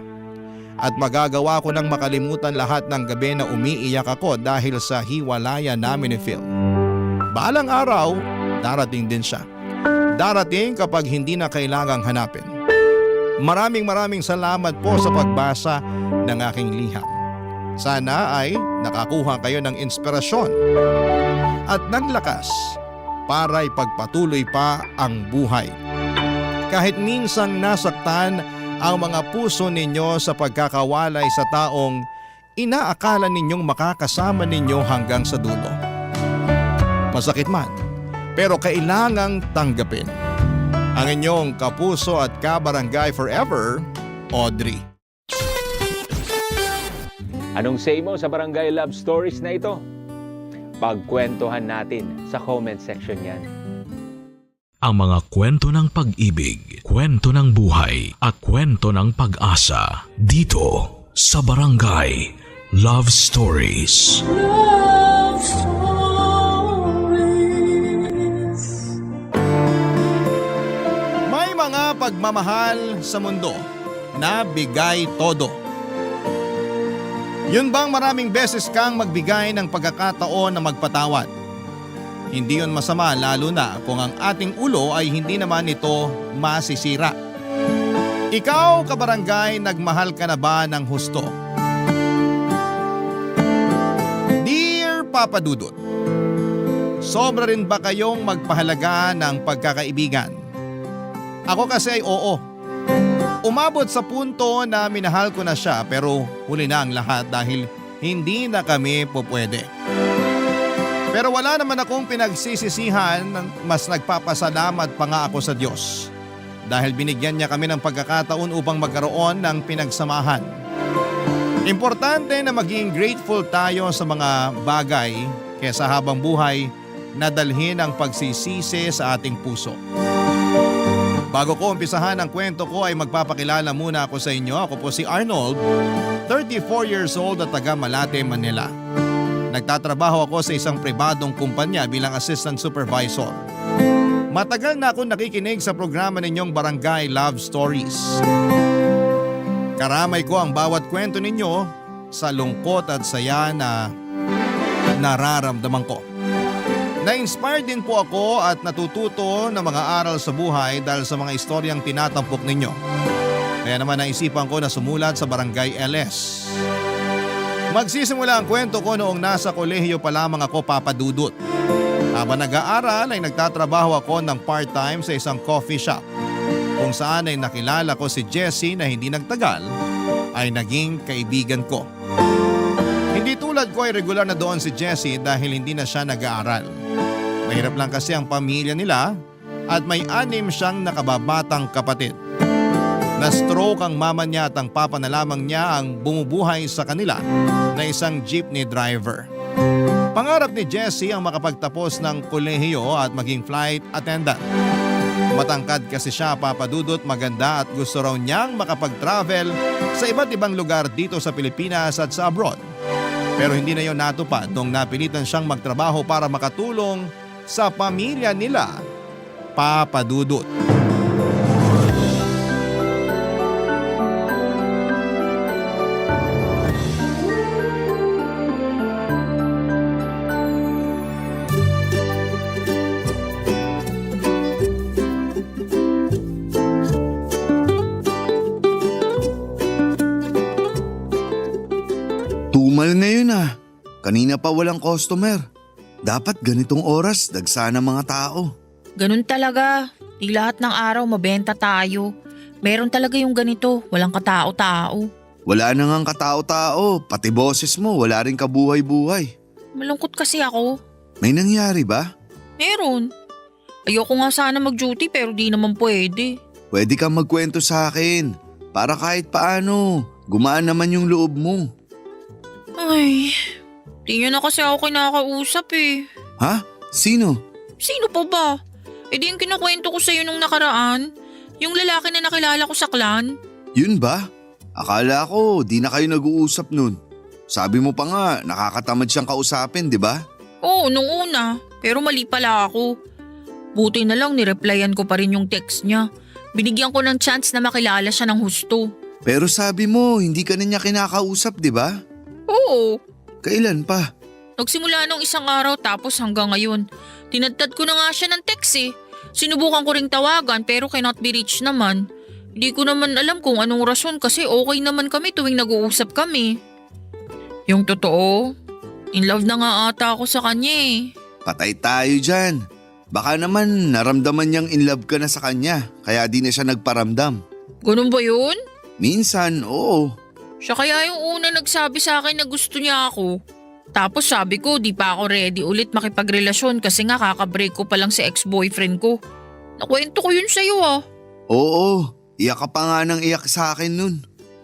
At magagawa ko nang makalimutan lahat ng gabi na umiiyak ako dahil sa hiwalayan namin ni Phil. Balang araw, darating din siya. Darating kapag hindi na kailangang hanapin. Maraming salamat po sa pagbasa ng aking liham. Sana ay nakakuha kayo ng inspirasyon at ng lakas para ipagpatuloy pa ang buhay. Kahit minsang nasaktan ang mga puso ninyo sa pagkakawalay sa taong inaakala ninyong makakasama ninyo hanggang sa dulo. Masakit man, pero kailangang tanggapin. Ang inyong kapuso at kabarangay forever, Audrey. Anong say mo sa Barangay Love Stories na ito? Pagkwentuhan natin sa comment section yan. Ang mga kwento ng pag-ibig, kwento ng buhay at kwento ng pag-asa dito sa Barangay Love Stories. Love Stories. May mga pagmamahal sa mundo na bigay todo. Yun bang maraming beses kang magbigay ng pagkakataon na magpatawad? Hindi yun masama lalo na kung ang ating ulo ay hindi naman ito masisira. Ikaw, kabarangay, nagmahal ka na ba ng husto? Dear Papa Dudut, sobra rin ba kayong magpahalaga ng pagkakaibigan? Ako kasi ay oo. Umabot sa punto na minahal ko na siya pero huli na ang lahat dahil hindi na kami pupwede. Pero wala naman akong pinagsisisihan, mas nagpapasalamat pa nga ako sa Diyos. Dahil binigyan niya kami ng pagkakataon upang magkaroon ng pinagsamahan. Importante na maging grateful tayo sa mga bagay kaysa habang buhay na dalhin ang pagsisisi sa ating puso. Bago ko umpisahan ang kwento ko ay magpapakilala muna ako sa inyo. Ako po si Arnold, 34 years old at taga Malate, Manila. Nagtatrabaho ako sa isang pribadong kumpanya bilang assistant supervisor. Matagal na ako nakikinig sa programa ninyong Barangay Love Stories. Karamay ko ang bawat kwento ninyo sa lungkot at saya na nararamdaman ko. Na-inspired din po ako at natututo ng mga aral sa buhay dahil sa mga istoryang tinatampok ninyo. Kaya naman naisipan ko na sumulat sa Barangay LS. Magsisimula ang kwento ko noong nasa kolehiyo pa lamang ako, Papa Dudut. Habang nag-aaral ay nagtatrabaho ako ng part-time sa isang coffee shop kung saan ay nakilala ko si Jessie na hindi nagtagal ay naging kaibigan ko. Hindi tulad ko ay regular na doon si Jessie dahil hindi na siya nag-aaral. Mahirap lang kasi ang pamilya nila at may 6 siyang nakababatang kapatid. Na-stroke ang mama niya at ang papa na lamang niya ang bumubuhay sa kanila na isang jeepney driver. Pangarap ni Jessie ang makapagtapos ng kolehiyo at maging flight attendant. Matangkad kasi siya, Papa Dudut, maganda at gusto raw niyang makapag-travel sa iba't ibang lugar dito sa Pilipinas at sa abroad. Pero hindi na yon natupad nung napilitan siyang magtrabaho para makatulong sa pamilya nila, Papa Dudut. Tumal ngayon ah. Kanina pa walang customer. Dapat ganitong oras dagsana mga tao. Ganun talaga. Di lahat ng araw mabenta tayo. Meron talaga yung ganito, walang katao-tao. Wala na ngang katao-tao, pati boses mo wala rin kabuhay-buhay. Malungkot kasi ako. May nangyari ba? Meron. Ayoko nga sana mag-duty pero di naman pwede. Pwede kang magkwento sa akin para kahit paano gumaan naman yung loob mo. Ay, di nyo na kasi ako kinakausap eh. Ha? Sino? Sino pa ba? E di yung kinukwento ko sa'yo nung nakaraan. Yung lalaki na nakilala ko sa clan. Yun ba? Akala ko di na kayo nag-uusap nun. Sabi mo pa nga nakakatamad siyang kausapin, di ba? Oo, nung una. Pero mali pala ako. Buti na lang nireplyan ko pa rin yung text niya. Binigyan ko ng chance na makilala siya ng husto. Pero sabi mo hindi ka na niya kinakausap, di ba? Oo. Kailan pa? Nagsimula nung isang araw tapos hanggang ngayon. Tinadtad ko na nga siya ng text eh. Sinubukan ko ring tawagan pero cannot be reached naman. Hindi ko naman alam kung anong rason kasi okay naman kami tuwing nag-uusap kami. Yung totoo, in love na nga ata ako sa kanya eh. Patay tayo dyan. Baka naman naramdaman niyang in love ka na sa kanya kaya di na siya nagparamdam. Ganun ba yun? Minsan, oo. Siya kaya yung una nagsabi sa akin na gusto niya ako. Tapos sabi ko di pa ako ready ulit makipagrelasyon kasi nga kakabreak ko pa lang si ex-boyfriend ko. Nakwento ko yun sa'yo ah. Oo, iyak ka pa nga ng iyak sa akin nun.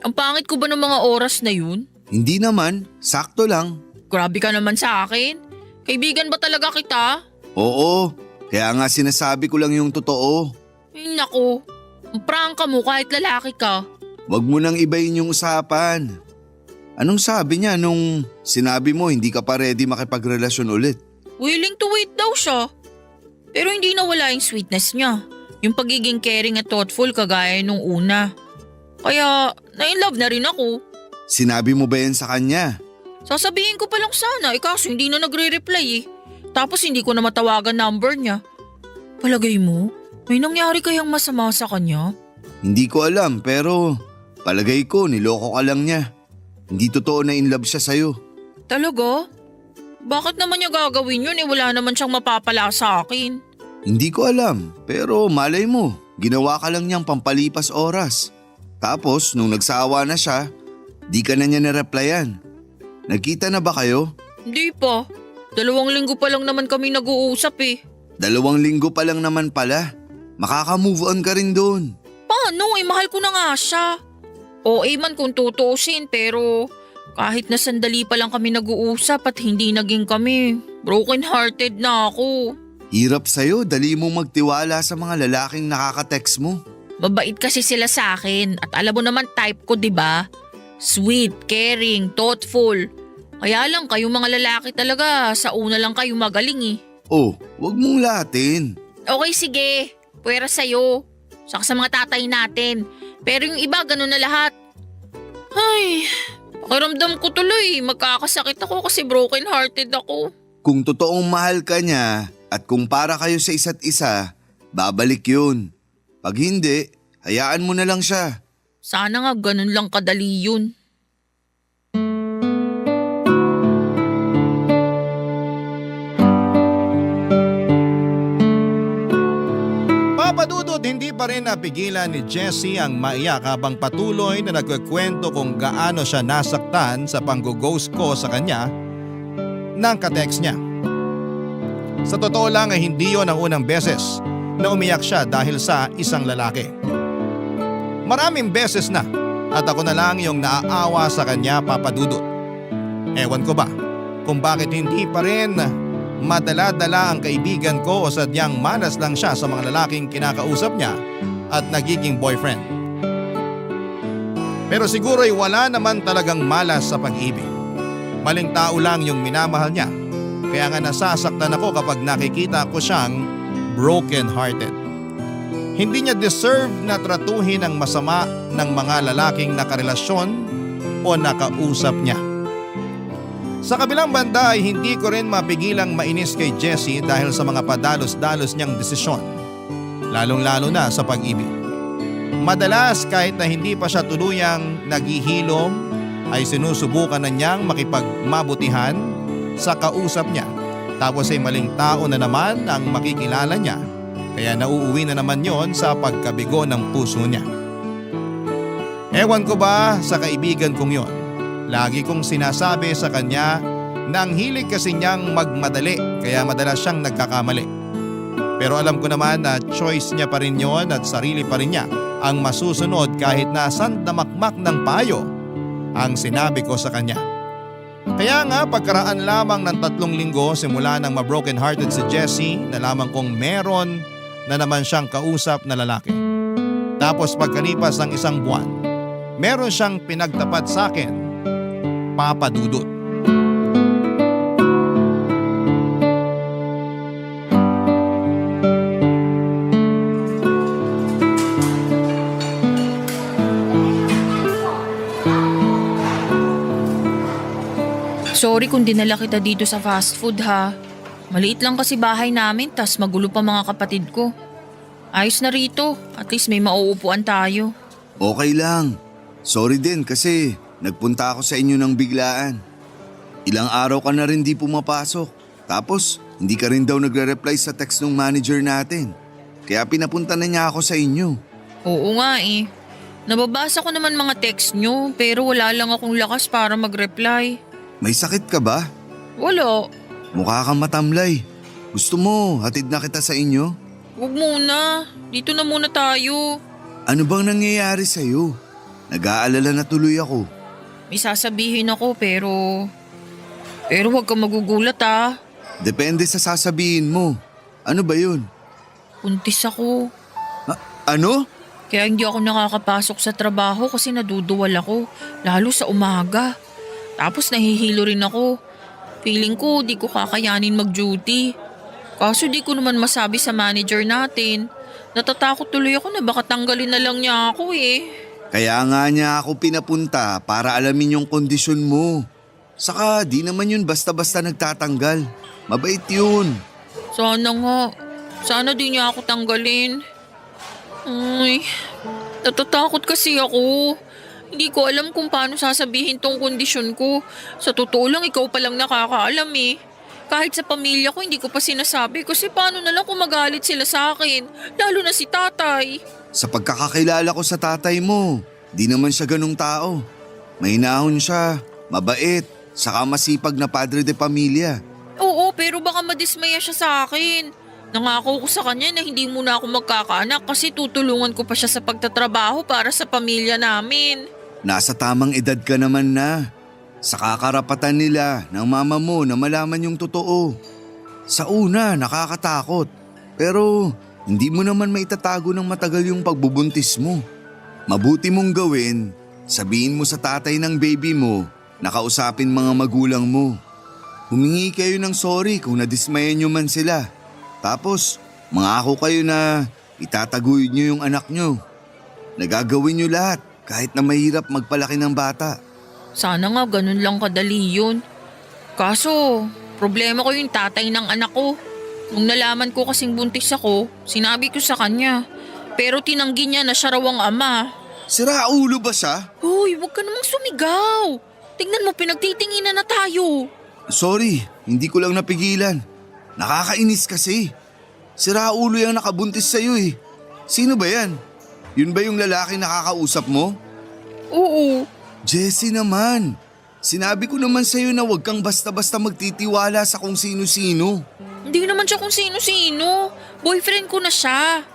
Ang pangit ko ba ng mga oras na yun? Hindi naman, sakto lang. Grabe ka naman sa akin. Kaibigan ba talaga kita? Oo, kaya nga sinasabi ko lang yung totoo. Ay nako, ang prangka mo kahit lalaki ka. Wag mo nang ibayin yung usapan. Anong sabi niya nung sinabi mo hindi ka pa ready makipagrelasyon ulit? Willing to wait daw siya. Pero hindi nawala yung sweetness niya. Yung pagiging caring at thoughtful kagaya nung una. Kaya na-inlove na rin ako. Sinabi mo ba yan sa kanya? Sasabihin ko pa lang sana kaso hindi na nagre-reply eh. Tapos hindi ko na matawagan number niya. Palagay mo, may nangyari kayang masama sa kanya? Hindi ko alam pero palagay ko niloko ka lang niya. Hindi totoo na in love siya sa'yo. Talaga? Bakit naman niya gagawin yun wala naman siyang mapapala sa akin? Hindi ko alam pero malay mo, ginawa ka lang niyang pampalipas oras. Tapos nung nagsawa na siya, di ka na niya nireplyan. Nagkita na ba kayo? Hindi pa. 2 linggo pa lang naman kami nag-uusap eh. 2 linggo pa lang naman pala. Makaka-move on ka rin doon. Paano? Mahal ko na nga siya. OA man kung tutuusin pero kahit na sandali pa lang kami nag-uusap at hindi naging kami, broken hearted na ako. Hirap sa'yo, dali mo magtiwala sa mga lalaking nakaka-text mo. Mabait kasi sila sa akin at alam mo naman type ko, 'di ba? Sweet, caring, thoughtful. Kaya lang kayong mga lalaki talaga sa una lang kayo magaling eh. Oh, wag mong latin. Okay, sige. Pwera sa'yo. Saka sa mga tatay natin. Pero yung iba, ganun na lahat. Ay, pakiramdam ko tuloy. Magkakasakit ako kasi broken hearted ako. Kung totoong mahal ka niya at kung para kayo sa isa't isa, babalik yun. Pag hindi, hayaan mo na lang siya. Sana nga ganun lang kadali yun. Papadudot, hindi pa rin napigilan ni Jessie ang maiyak habang patuloy na nagkukwento kung gaano siya nasaktan sa pang-ghost ko sa kanya ng ka-text niya. Sa totoo lang ay hindi yon ang unang beses na umiyak siya dahil sa isang lalaki. Maraming beses na at ako na lang yung naaawa sa kanya, Papadudot. Ewan ko ba kung bakit hindi pa rin madala-dala ang kaibigan ko o sadyang malas lang siya sa mga lalaking kinakausap niya at nagiging boyfriend. Pero siguro ay wala naman talagang malas sa pag-ibig. Maling tao lang yung minamahal niya. Kaya nga nasasaktan ako kapag nakikita ko siyang broken-hearted. Hindi niya deserve na tratuhin ang masama ng mga lalaking nakarelasyon o nakausap niya. Sa kabilang banda ay hindi ko rin mapigilang mainis kay Jessie dahil sa mga padalos-dalos niyang desisyon. Lalong-lalo na sa pag-ibig. Madalas kahit na hindi pa siya tuluyang naghihilom ay sinusubukan na niyang makipagmabutihan sa kausap niya. Tapos ay maling tao na naman ang makikilala niya. Kaya nauuwi na naman yon sa pagkabigo ng puso niya. Ewan ko ba sa kaibigan kong yon. Lagi kong sinasabi sa kanya na ang hilig kasi niyang magmadali kaya madalas siyang nagkakamali. Pero alam ko naman na choice niya pa rin yon at sarili pa rin niya ang masusunod kahit na sandamakmak ng payo ang sinabi ko sa kanya. Kaya nga pagkaraan lamang ng 3 linggo simula nang ma-broken hearted si Jessie na lamang kong meron na naman siyang kausap na lalaki. Tapos pagkalipas ng 1 buwan, meron siyang pinagtapat sa akin, Papadudot. Sorry kung dinala kita dito sa fast food ha. Maliit lang kasi bahay namin tas magulo pa mga kapatid ko. Ayos na rito, at least may mauupuan tayo. Okay lang. Sorry din kasi nagpunta ako sa inyo ng biglaan. Ilang araw ka na rin di pumapasok. Tapos hindi ka rin daw nagre-reply sa text ng manager natin. Kaya pinapunta na niya ako sa inyo. Oo nga eh. Nababasa ko naman mga text nyo pero wala lang akong lakas para mag-reply. May sakit ka ba? Wala. Mukha kang matamlay. Gusto mo, hatid na kita sa inyo? Huwag muna. Dito na muna tayo. Ano bang nangyayari sa'yo? Nag-aalala na tuloy ako. May sasabihin ako pero huwag kang magugulat ah. Depende sa sasabihin mo. Ano ba yun? Buntis ako. Ano? Kaya hindi ako nakakapasok sa trabaho kasi naduduwal ako. Lalo sa umaga. Tapos nahihilo rin ako. Feeling ko di ko kakayanin mag-duty. Kaso di ko naman masabi sa manager natin. Natatakot tuloy ako na baka tanggalin na lang niya ako eh. Kaya nga niya ako pinapunta para alamin yung kondisyon mo. Saka di naman yun basta-basta nagtatanggal. Mabait yun. Sana nga. Sana di niya ako tanggalin. Ay, natatakot kasi ako. Hindi ko alam kung paano sasabihin tong kondisyon ko. Sa totoo lang, ikaw pa lang nakakaalam eh. Kahit sa pamilya ko, hindi ko pa sinasabi kasi paano na lang kung magalit sila sa akin. Lalo na si tatay. Sa pagkakakilala ko sa tatay mo, di naman siya ganung tao. Mahinahon siya, mabait, saka masipag na padre de pamilya. Oo, pero baka madismaya siya sa akin. Nangako ko sa kanya na hindi muna ako magkakaanak kasi tutulungan ko pa siya sa pagtatrabaho para sa pamilya namin. Nasa tamang edad ka naman na. Sa kakarapatan nila ng mama mo na malaman yung totoo. Sa una, nakakatakot. Pero hindi mo naman maitatago ng matagal yung pagbubuntis mo. Mabuti mong gawin, sabihin mo sa tatay ng baby mo na kausapin mga magulang mo. Humingi kayo ng sorry kung nadismayan nyo man sila. Tapos, mangako kayo na itataguyod nyo yung anak nyo. Nagagawin nyo lahat kahit na mahirap magpalaki ng bata. Sana nga ganun lang kadali yun. Kaso, problema ko yung tatay ng anak ko. Nung nalaman ko kasing buntis ako, sinabi ko sa kanya. Pero tinanggi niya na siya raw ang ama. Sira ulo ba siya? Hoy, huwag ka namang sumigaw. Tingnan mo, pinagtitinginan na tayo. Sorry, hindi ko lang napigilan. Nakakainis kasi. Sira ulo yung nakabuntis sa'yo eh. Sino ba yan? Yun ba yung lalaki nakakausap mo? Oo. Jessie naman. Sinabi ko naman sa'yo na huwag kang basta-basta magtitiwala sa kung sino-sino. Hindi naman siya kung sino-sino. Boyfriend ko na siya.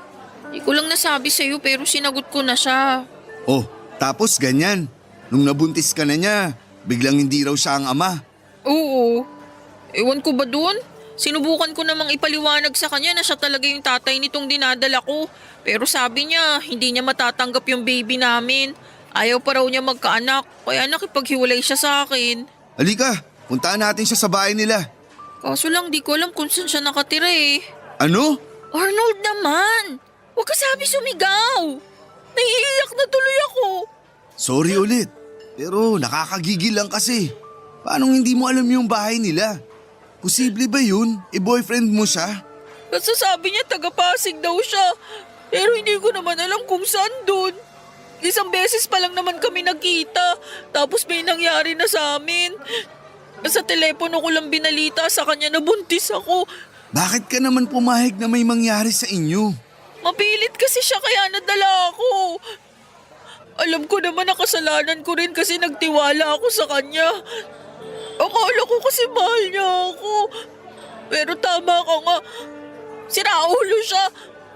Hindi ko lang nasabi sa'yo pero sinagot ko na siya. Oh, tapos ganyan. Nung nabuntis ka na niya, biglang hindi raw siya ang ama. Oo. Ewan ko ba dun? Sinubukan ko namang ipaliwanag sa kanya na siya talaga yung tatay nitong dinadala ko. Pero sabi niya, hindi niya matatanggap yung baby namin. Ayaw pa raw niya magkaanak, kaya nakipaghiwalay siya sa akin. Halika, puntaan natin siya sa bahay nila. Kaso lang di ko alam kung saan siya nakatira eh. Ano? Arnold naman! Huwag ka sabi sumigaw! Naiiyak na tuloy ako. Sorry ulit, pero nakakagigil lang kasi. Paano hindi mo alam yung bahay nila? Posible ba yun? Boyfriend mo siya? Kasi sabi niya taga-Pasig daw siya. Pero hindi ko naman alam kung saan doon. Isang beses pa lang naman kami nagkita. Tapos may nangyari na sa amin. Sa telepono ko lang binalita sa kanya na buntis ako. Bakit ka naman pumahig na may mangyari sa inyo? Mapilit kasi siya kaya nadala ako. Alam ko naman na kasalanan ko rin kasi nagtiwala ako sa kanya. Akala ko kasi mahal niya ako. Pero tama ka nga. Siraulo siya.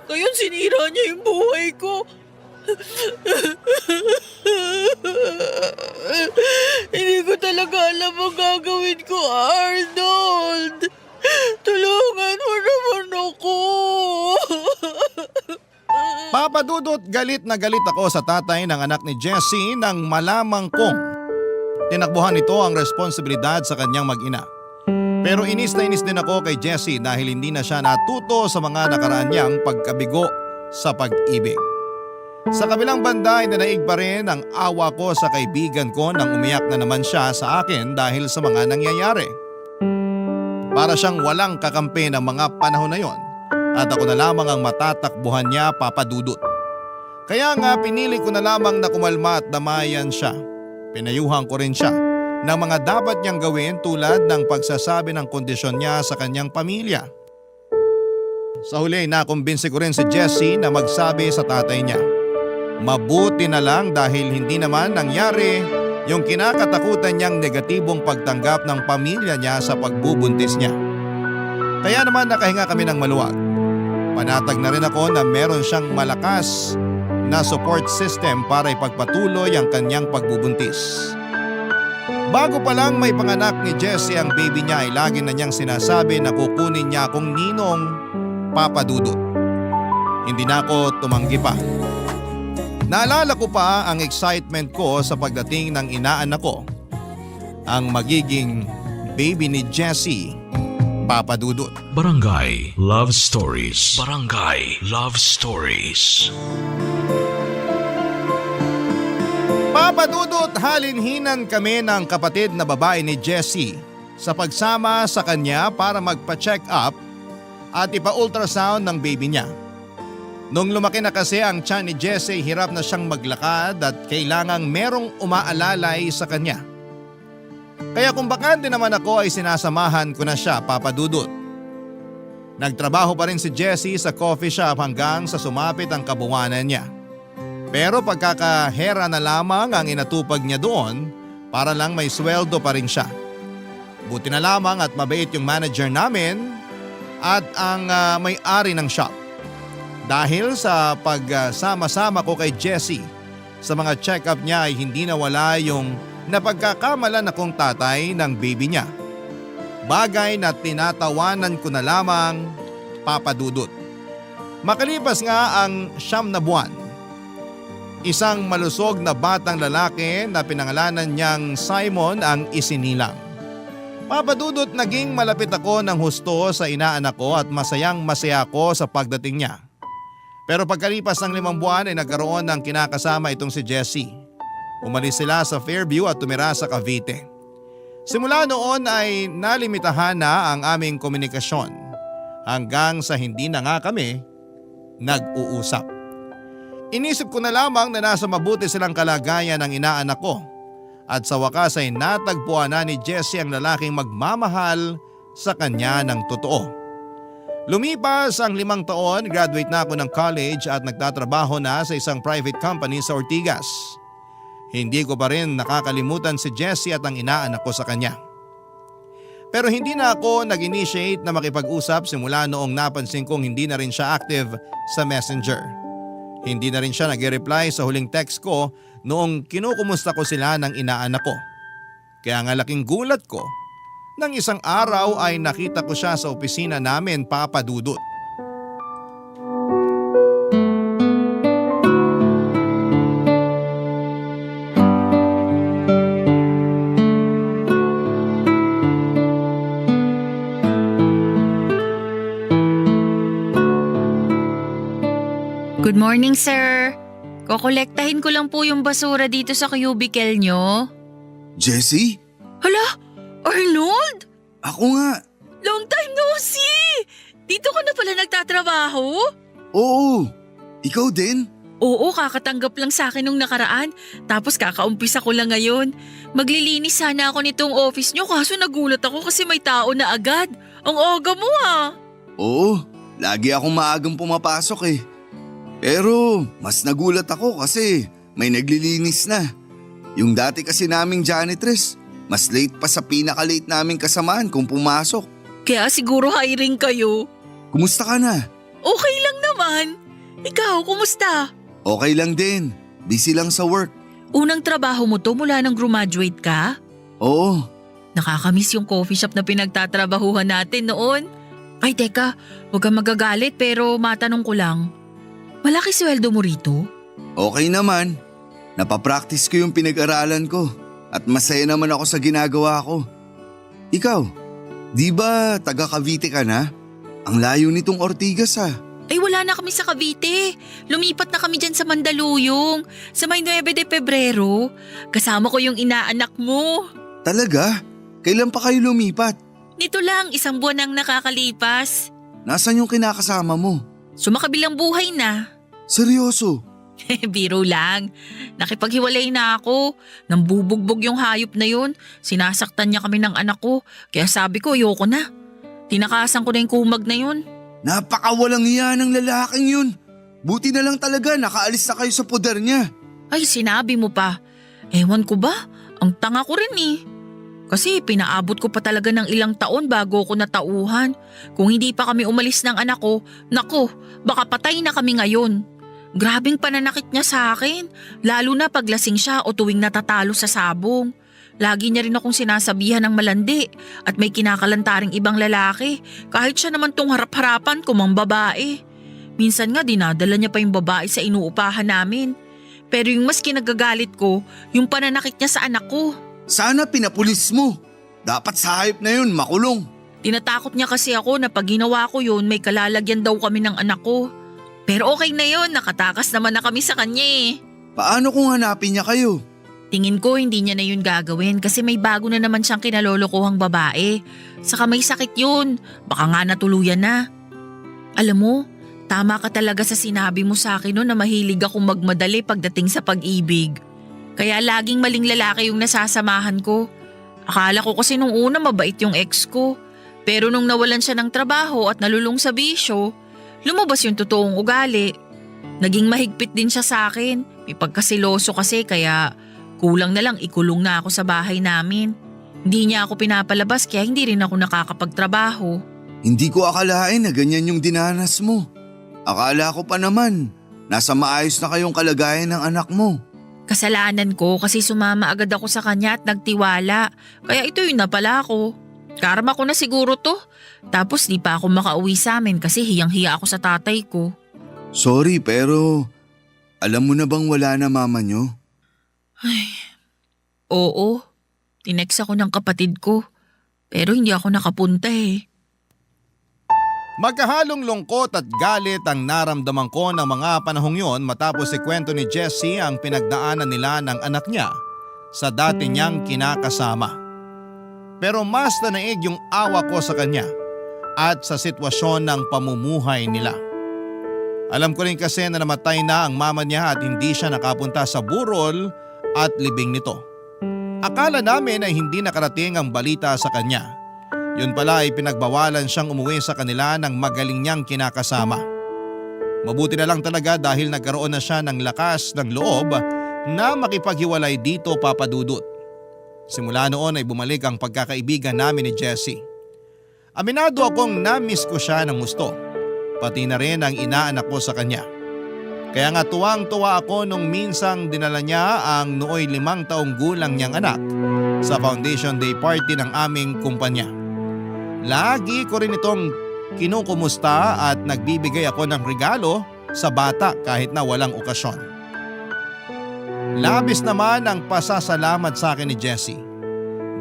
Ngayon sinira niya yung buhay ko. Hindi ko talaga alam ang gagawin ko, Arnold. Tulungan mo naman ako. Papa Dudut, galit na galit ako sa tatay ng anak ni Jessie nang malamang kong tinakbuhan nito ang responsibilidad sa kanyang mag-ina. Pero inis na inis din ako kay Jessie dahil hindi na siya natuto sa mga nakaraan niyang pagkabigo sa pag-ibig. Sa kabilang banda ay nanaig pa rin ang awa ko sa kaibigan ko nang umiyak na naman siya sa akin dahil sa mga nangyayari. Para siyang walang kakampi ng mga panahon na yon at ako na lamang ang matatakbuhan niya, Papa Dudut. Kaya nga pinili ko na lamang na kumalma at damayan siya. Pinayuhan ko rin siya ng mga dapat niyang gawin tulad ng pagsasabi ng kondisyon niya sa kanyang pamilya. Sa huli nakumbinsi ko rin si Jessie na magsabi sa tatay niya. Mabuti na lang dahil hindi naman nangyari yung kinakatakutan niyang negatibong pagtanggap ng pamilya niya sa pagbubuntis niya. Kaya naman nakahinga kami ng maluwag. Panatag na rin ako na meron siyang malakas na support system para ipagpatuloy ang kanyang pagbubuntis. Bago pa lang may panganak ni Jessie ang baby niya ay lagi na niyang sinasabi na kukunin niya akong ninong, Papa Dudut. Hindi na ako tumanggi pa. Naalala ko pa ang excitement ko sa pagdating ng inaanak ko, ang magiging baby ni Jessie, Papa Dudut. Barangay Love Stories. Barangay Love Stories. Papa Dudut, halinhinan kami ng kapatid na babae ni Jessie sa pagsama sa kanya para magpa-check up at ipa-ultrasound ng baby niya. Nung lumaki na kasi ang tiyan ni Jessie, hirap na siyang maglakad at kailangang merong umaalalay sa kanya. Kaya kung bakante naman ako ay sinasamahan ko na siya, Papa Dudut. Nagtrabaho pa rin si Jessie sa coffee shop hanggang sa sumapit ang kabuwanan niya. Pero pagkakahera na lamang ang inatupag niya doon para lang may sweldo pa rin siya. Buti na lamang at mabait yung manager namin at ang may-ari ng shop. Dahil sa pagsama-sama ko kay Jessie, sa mga check-up niya ay hindi nawala yung napagkakamalan akong tatay ng baby niya. Bagay na tinatawanan ko na lamang, Papa Dudut. Makalipas nga ang 9 na buwan, isang malusog na batang lalaki na pinangalanan niyang Simon ang isinilang. Papa Dudut, naging malapit ako ng husto sa inaanak ko at masayang masaya ako sa pagdating niya. Pero pagkalipas ng 5 buwan ay nagkaroon ng kinakasama itong si Jessie. Umalis sila sa Fairview at tumira sa Cavite. Simula noon ay nalimitahan na ang aming komunikasyon hanggang sa hindi na nga kami nag-uusap. Inisip ko na lamang na nasa mabuti silang kalagayan ng inaanak ko at sa wakas ay natagpuan na ni Jessie ang lalaking magmamahal sa kanya ng totoo. Lumipas ang 5 taon, graduate na ako ng college at nagtatrabaho na sa isang private company sa Ortigas. Hindi ko pa rin nakakalimutan si Jessie at ang inaanak ko sa kanya. Pero hindi na ako nag-initiate na makipag-usap simula noong napansin kong hindi na rin siya active sa Messenger. Hindi na rin siya nag-reply sa huling text ko noong kinukumusta ko sila ng inaanak ko. Kaya nga laking gulat ko nang isang araw ay nakita ko siya sa opisina namin, Papa Dudut. Good morning, sir. Kokolektahin ko lang po yung basura dito sa cubicle nyo. Jessie? Hala, Arnold! Ako nga. Long time no see! Dito ka na pala nagtatrabaho? Oo. Ikaw din? Oo, kakatanggap lang sa akin nung nakaraan. Tapos kakaumpisa ko lang ngayon. Maglilinis sana ako nitong office nyo kaso nagulat ako kasi may tao na agad. Ang aga mo ah. Oo. Lagi akong maagang pumapasok eh. Pero mas nagulat ako kasi may naglilinis na. Yung dati kasi naming janitress, mas late pa sa pinaka-late naming kasamaan kung pumasok. Kaya siguro hiring kayo. Kumusta ka na? Okay lang naman. Ikaw, kumusta? Okay lang din. Busy lang sa work. Unang trabaho mo to mula nang graduate ka? Oo. Nakakamiss yung coffee shop na pinagtatrabahuhan natin noon. Ay teka, huwag kang magagalit pero matanong ko lang. Malaki sweldo mo rito? Okay naman. Napapractice ko yung pinag-aralan ko at masaya naman ako sa ginagawa ko. Ikaw, di ba taga Cavite ka na? Ang layo nitong Ortigas ah. Ay wala na kami sa Cavite. Lumipat na kami dyan sa Mandaluyong, sa may 9 de Pebrero. Kasama ko yung inaanak mo. Talaga? Kailan pa kayo lumipat? Nito lang, 1 buwan nang nakakalipas. Nasaan yung kinakasama mo? Sumakabilang buhay na. Seryoso? Biro lang. Nakipaghiwalay na ako. Nambubugbog yung hayop na yun. Sinasaktan niya kami ng anak ko. Kaya sabi ko, ayoko na. Tinakasan ko na yung kumag na yun. Napakawalang iya ng lalaking yun. Buti na lang talaga nakaalis na kayo sa poder niya. Ay, sinabi mo pa. Ewan ko ba? Ang tanga ko rin eh. Kasi pinaabot ko pa talaga ng ilang taon bago ko natauhan. Kung hindi pa kami umalis ng anak ko, nako, baka patay na kami ngayon. Grabing pananakit niya sa akin, lalo na paglasing siya o tuwing natatalo sa sabong. Lagi niya rin akong sinasabihan ng malandi at may kinakalantaring ibang lalaki kahit siya naman tong harap-harapan ko mang babae. Minsan nga dinadala niya pa yung babae sa inuupahan namin. Pero yung mas kinagagalit ko, yung pananakit niya sa anak ko. Sana pinapulis mo. Dapat sa hayop na yun makulong. Tinatakot niya kasi ako na pag ginawa ko yun may kalalagyan daw kami ng anak ko. Pero okay na yun, nakatakas naman na kami sa kanya eh. Paano kung hanapin niya kayo? Tingin ko hindi niya na yun gagawin kasi may bago na naman siyang kinalolokohang babae. Saka may sakit yun, baka nga natuluyan na. Alam mo, tama ka talaga sa sinabi mo sa akin no na mahilig akong magmadali pagdating sa pag-ibig. Kaya laging maling lalaki yung nasasamahan ko. Akala ko kasi nung una mabait yung ex ko. Pero nung nawalan siya ng trabaho at nalulung sa bisyo, lumabas yung totoong ugali. Naging mahigpit din siya sa akin. May pagkasiloso kasi kaya kulang na lang ikulong na ako sa bahay namin. Hindi niya ako pinapalabas kaya hindi rin ako nakakapagtrabaho. Hindi ko akalain na ganyan yung dinanas mo. Akala ko pa naman, nasa maayos na kayong kalagayan ng anak mo. Kasalanan ko kasi sumama agad ako sa kanya at nagtiwala. Kaya ito yun na pala ako. Karma ko na siguro to. Tapos di pa ako makauwi sa amin kasi hiyang-hiya ako sa tatay ko. Sorry pero alam mo na bang wala na mama nyo? Oo, tinext ako ng kapatid ko. Pero hindi ako nakapunta eh. Magkahalong lungkot at galit ang naramdaman ko ng mga panahong yon matapos ikwento ni Jessie ang pinagdaanan nila ng anak niya sa dati niyang kinakasama. Pero mas nanaig yung awa ko sa kanya at sa sitwasyon ng pamumuhay nila. Alam ko rin kasi na namatay na ang mama niya at hindi siya nakapunta sa burol at libing nito. Akala namin ay hindi nakarating ang balita sa kanya. Yun pala ay pinagbawalan siyang umuwi sa kanila ng magaling niyang kinakasama. Mabuti na lang talaga dahil nagkaroon na siya ng lakas ng loob na makipaghiwalay dito, Papa Dudut. Simula noon ay bumalik ang pagkakaibigan namin ni Jessie. Aminado akong na-miss ko siya ng gusto, pati na rin ang inaanak ko sa kanya. Kaya nga tuwang-tuwa ako nung minsang dinala niya ang nooy 5 taong gulang niyang anak sa Foundation Day party ng aming kumpanya. Lagi ko rin itong kinukumusta at nagbibigay ako ng regalo sa bata kahit na walang okasyon. Labis naman ang pasasalamat sa akin ni Jessie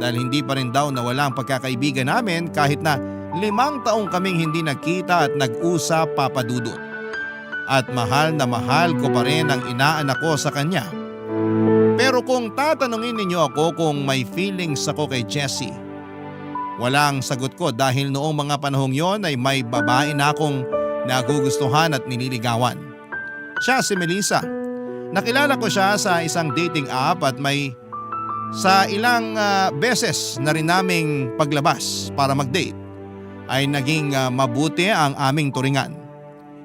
dahil hindi pa rin daw nawala ang pagkakaibigan namin kahit na 5 taong kaming hindi nagkita at nag-usap, Papa Dudut. At mahal na mahal ko pa rin ang inaanak ko sa kanya. Pero kung tatanungin ninyo ako kung may feelings ako kay Jessie, walang sagot ko dahil noong mga panahong yon ay may babae na akong nagugustuhan at nililigawan. Siya si Melissa. Nakilala ko siya sa isang dating app at may sa ilang beses na rin naming paglabas para mag-date ay naging mabuti ang aming turingan.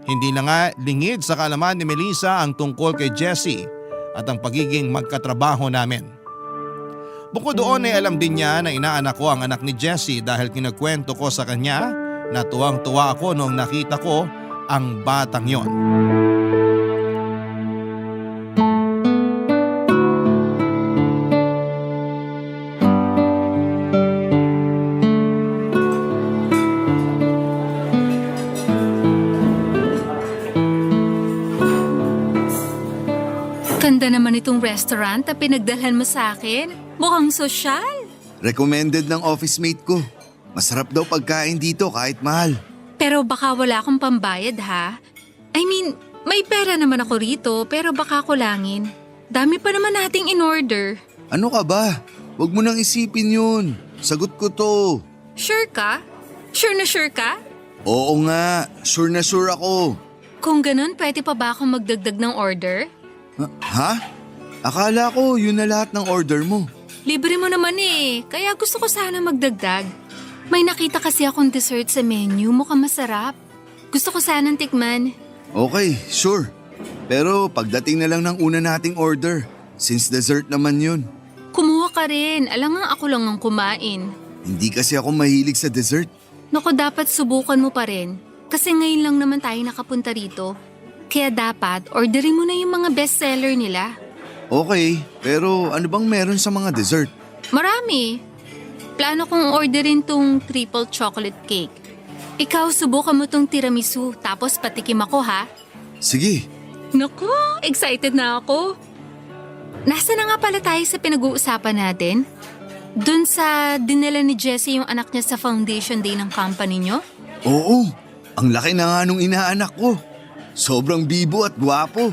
Hindi na nga lingid sa kaalaman ni Melissa ang tungkol kay Jessie at ang pagiging magkatrabaho namin. Bukod doon ay alam din niya na inaanak ko ang anak ni Jessie dahil kinagkwento ko sa kanya na tuwang-tuwa ako nung nakita ko ang batang yon. Ganda naman itong restaurant na pinagdalhan mo sa akin. Mukhang sosyal. Recommended ng office mate ko. Masarap daw pagkain dito kahit mahal. Pero baka wala akong pambayad ha. I mean, may pera naman ako rito pero baka kulangin. Dami pa naman nating in-order. Ano ka ba? Huwag mo nang isipin yun. Sagot ko to. Sure ka? Sure na sure ka? Oo nga, sure na sure ako. Kung ganun, pwede pa ba akong magdagdag ng order? Ha? Akala ko yun na lahat ng order mo. Libre mo naman eh, kaya gusto ko sana magdagdag. May nakita kasi akong dessert sa menu, mukhang masarap. Gusto ko sanang tikman. Okay, sure. Pero pagdating na lang ng una nating order, since dessert naman yun. Kumuha ka rin, alam nga ako lang ang kumain. Hindi kasi ako mahilig sa dessert. Naku, dapat subukan mo pa rin. Kasi ngayon lang naman tayo nakapunta rito. Kaya dapat orderin mo na yung mga bestseller nila. Okay, pero ano bang meron sa mga dessert? Marami. Plano kong orderin tong triple chocolate cake. Ikaw, subukan mo tong tiramisu, tapos patikim ako ha. Sige. Naku, excited na ako. Nasa na nga pala tayo sa pinag-uusapan natin? Dun sa dinala ni Jessie yung anak niya sa foundation day ng company nyo? Oo, ang laki na nga nung inaanak ko. Sobrang bibo at gwapo.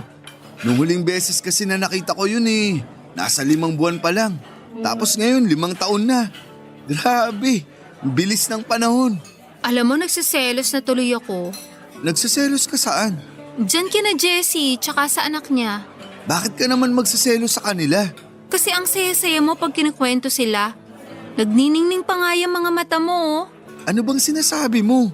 Nung huling beses kasi na nakita ko yun eh, nasa 5 buwan pa lang. Tapos ngayon 5 taon na. Grabe, bilis ng panahon. Alam mo, nagsiselos na tuloy ako. Nagsiselos ka saan? Diyan kina Jessie, tsaka sa anak niya. Bakit ka naman magsiselos sa kanila? Kasi ang saya-saya mo pag kinikwento sila. Nagniningning pa nga yung mga mata mo. Ano bang sinasabi mo?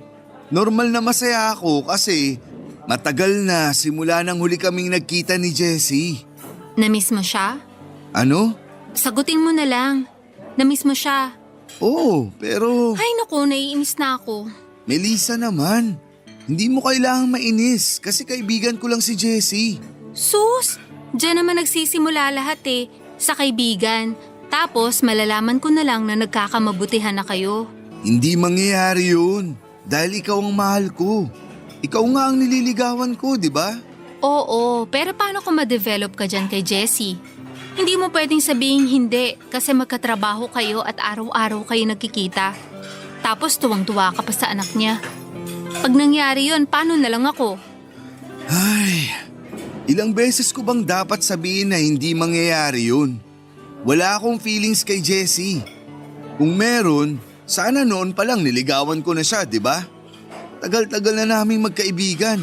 Normal na masaya ako kasi matagal na simula nang huli kaming nagkita ni Jessie. Namiss mo siya? Ano? Sagutin mo na lang. Namiss mo siya. Oo, pero Ay naku, naiinis na ako. Melissa naman, hindi mo kailangang mainis kasi kaibigan ko lang si Jessie. Sus, diyan naman nagsisimula lahat sa kaibigan. Tapos malalaman ko na lang na nagkakamabutihan na kayo. Hindi mangyayari yun dahil ikaw ang mahal ko. Ikaw nga ang nililigawan ko, di ba? Oo, pero paano kung ma-develop ka dyan kay Jessie? Hindi mo pwedeng sabihin hindi kasi magkatrabaho kayo at araw-araw kayo nagkikita. Tapos tuwang-tuwa ka pa sa anak niya. Pag nangyari yun, paano na lang ako? Ay, ilang beses ko bang dapat sabihin na hindi mangyayari yun? Wala akong feelings kay Jessie. Kung meron, sana noon pa lang niligawan ko na siya, di ba? Tagal-tagal na naming magkaibigan.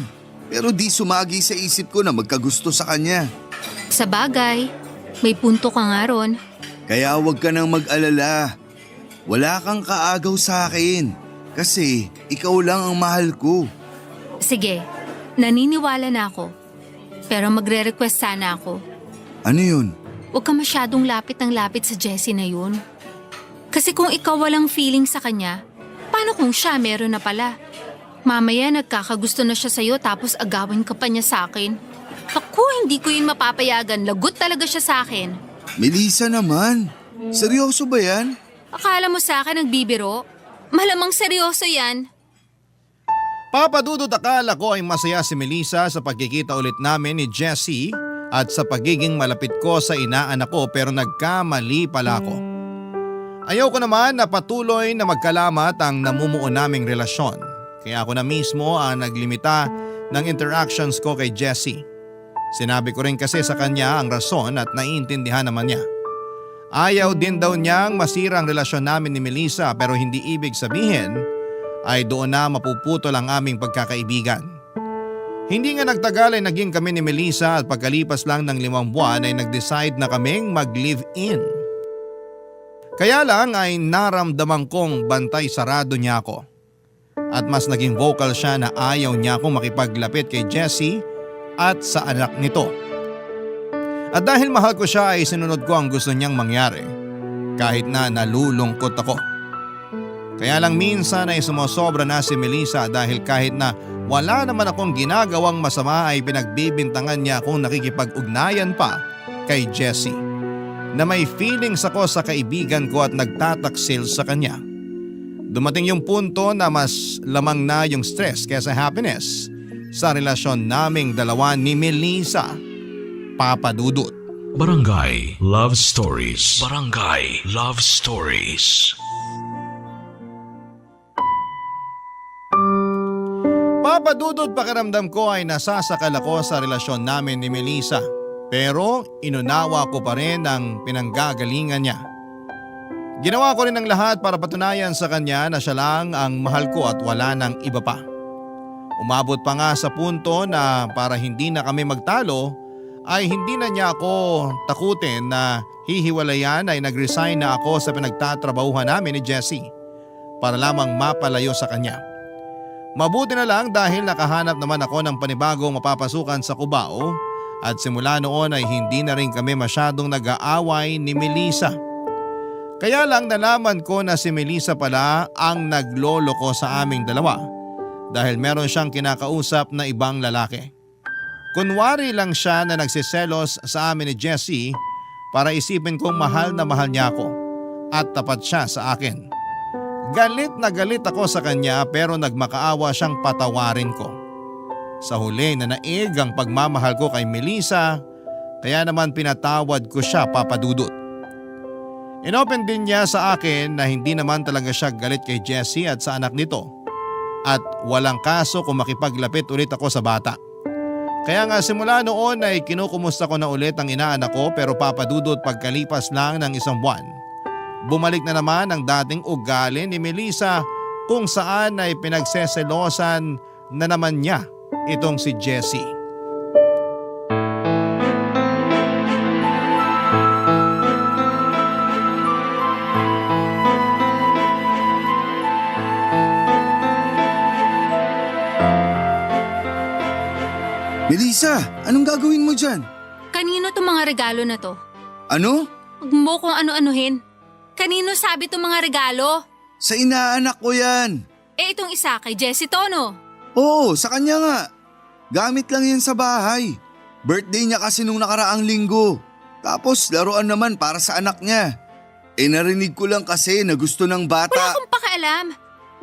Pero di sumagi sa isip ko na magkagusto sa kanya. Sa bagay, may punto ka nga ron. Kaya huwag ka nang mag-alala. Wala kang kaagaw sa akin. Kasi ikaw lang ang mahal ko. Sige, naniniwala na ako. Pero magre-request sana ako. Ano yun? Huwag ka masyadong lapit ng lapit sa Jessie na yun. Kasi kung ikaw walang feeling sa kanya, paano kung siya meron na pala? Mamaya nagkakagusto na siya sa'yo tapos agawin ka pa niya sa akin. Ako, hindi ko yun mapapayagan. Lagot talaga siya sa akin. Melissa naman. Seryoso ba yan? Akala mo sa akin nagbibiro? Malamang seryoso yan. Papa Dudut, akala ko ay masaya si Melissa sa pagkikita ulit namin ni Jessie at sa pagiging malapit ko sa inaanak ko, pero nagkamali pala ako. Ayaw ko naman na patuloy na magkalamat ang namumuo naming relasyon. Kaya ako na mismo ang naglimita ng interactions ko kay Jessie. Sinabi ko rin kasi sa kanya ang rason at naiintindihan naman niya. Ayaw din daw niyang masira ang relasyon namin ni Melissa, pero hindi ibig sabihin ay doon na mapuputol ang aming pagkakaibigan. Hindi nga nagtagal ay naging kami ni Melissa at pagkalipas lang ng 5 buwan ay nag-decide na kaming mag-live-in. Kaya lang ay naramdaman kong bantay sarado niya ako. At mas naging vocal siya na ayaw niya akong makipaglapit kay Jessie at sa anak nito. At dahil mahal ko siya ay sinunod ko ang gusto niyang mangyari kahit na nalulungkot ako. Kaya lang minsan ay sumosobra na si Melissa dahil kahit na wala naman akong ginagawang masama ay pinagbibintangan niya akong nakikipag-ugnayan pa kay Jessie. Na may feelings ako sa kaibigan ko at nagtataksil sa kanya. Dumating yung punto na mas lamang na yung stress kaysa happiness sa relasyon naming dalawa ni Melissa. Papa Dudut. Barangay Love Stories. Barangay Love Stories. Papa Dudut, pakiramdam ko ay nasasakal ako sa relasyon namin ni Melissa. Pero inunawa ko pa rin ang pinanggagalingan niya. Ginawa ko rin ang lahat para patunayan sa kanya na siya lang ang mahal ko at wala nang iba pa. Umabot pa nga sa punto na para hindi na kami magtalo ay hindi na niya ako takutin na hihiwalayan ay nag-resign na ako sa pinagtatrabahuhan namin ni Jessie para lamang mapalayo sa kanya. Mabuti na lang dahil nakahanap naman ako ng panibagong mapapasukan sa Cubao at simula noon ay hindi na rin kami masyadong nag-aaway ni Melissa. Kaya lang nalaman ko na si Melissa pala ang nagloloko sa aming dalawa dahil meron siyang kinakausap na ibang lalaki. Kunwari lang siya na nagsiselos sa amin ni Jessie para isipin kong mahal na mahal niya ako at tapat siya sa akin. Galit na galit ako sa kanya pero nagmakaawa siyang patawarin ko. Sa huli na naig ang pagmamahal ko kay Melissa kaya naman pinatawad ko siya, Papa Dudut. Inopen din niya sa akin na hindi naman talaga siya galit kay Jessie at sa anak nito at walang kaso kung makipaglapit ulit ako sa bata. Kaya nga simula noon ay kinukumusta ko na ulit ang inaanak ko pero Papa Dudut pagkalipas lang ng 1 buwan. Bumalik na naman ang dating ugali ni Melissa kung saan ay pinagseselosan na naman niya itong si Jessie. Melissa, anong gagawin mo dyan? Kanino itong mga regalo na to? Ano? Huwag mo kung ano-anuhin. Kanino sabi itong mga regalo? Sa inaanak ko yan. Eh itong isa kay Jessie Tono. Oo, sa kanya nga. Gamit lang yan sa bahay. Birthday niya kasi nung nakaraang linggo. Tapos laruan naman para sa anak niya. Narinig ko lang kasi na gusto ng bata. Wala akong pakialam.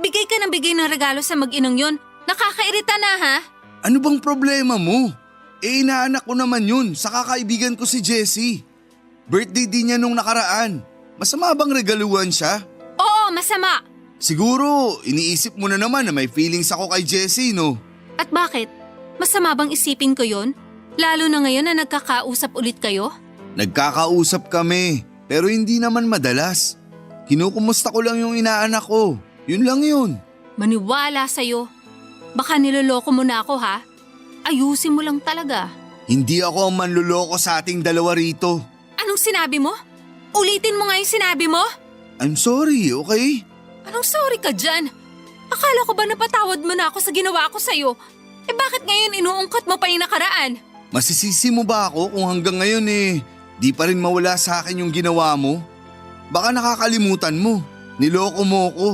Bigay ka ng bigay ng regalo sa mag-inang yun. Nakakairita na ha? Ano bang problema mo? Inaanak ko naman yun sa kakaibigan ko si Jessie. Birthday din niya nung nakaraan. Masama bang regaluhan siya? Oo, masama. Siguro, iniisip mo na naman na may feelings ako kay Jessie, no? At bakit? Masama bang isipin ko yon? Lalo na ngayon na nagkakausap ulit kayo? Nagkakausap kami, pero hindi naman madalas. Kinukumusta ko lang yung inaanak ko. Yun lang yun. Maniwala sa'yo. Baka niloloko mo na ako ha? Ayusin mo lang talaga. Hindi ako ang manluloko sa ating dalawa rito. Anong sinabi mo? Ulitin mo nga yung sinabi mo? I'm sorry, okay? Anong sorry ka dyan? Akala ko ba napatawad mo na ako sa ginawa ko sa'yo? Eh bakit ngayon inuungkat mo pa yung nakaraan? Masisisi mo ba ako kung hanggang ngayon di pa rin mawala sa akin yung ginawa mo? Baka nakakalimutan mo. Niloko mo ko.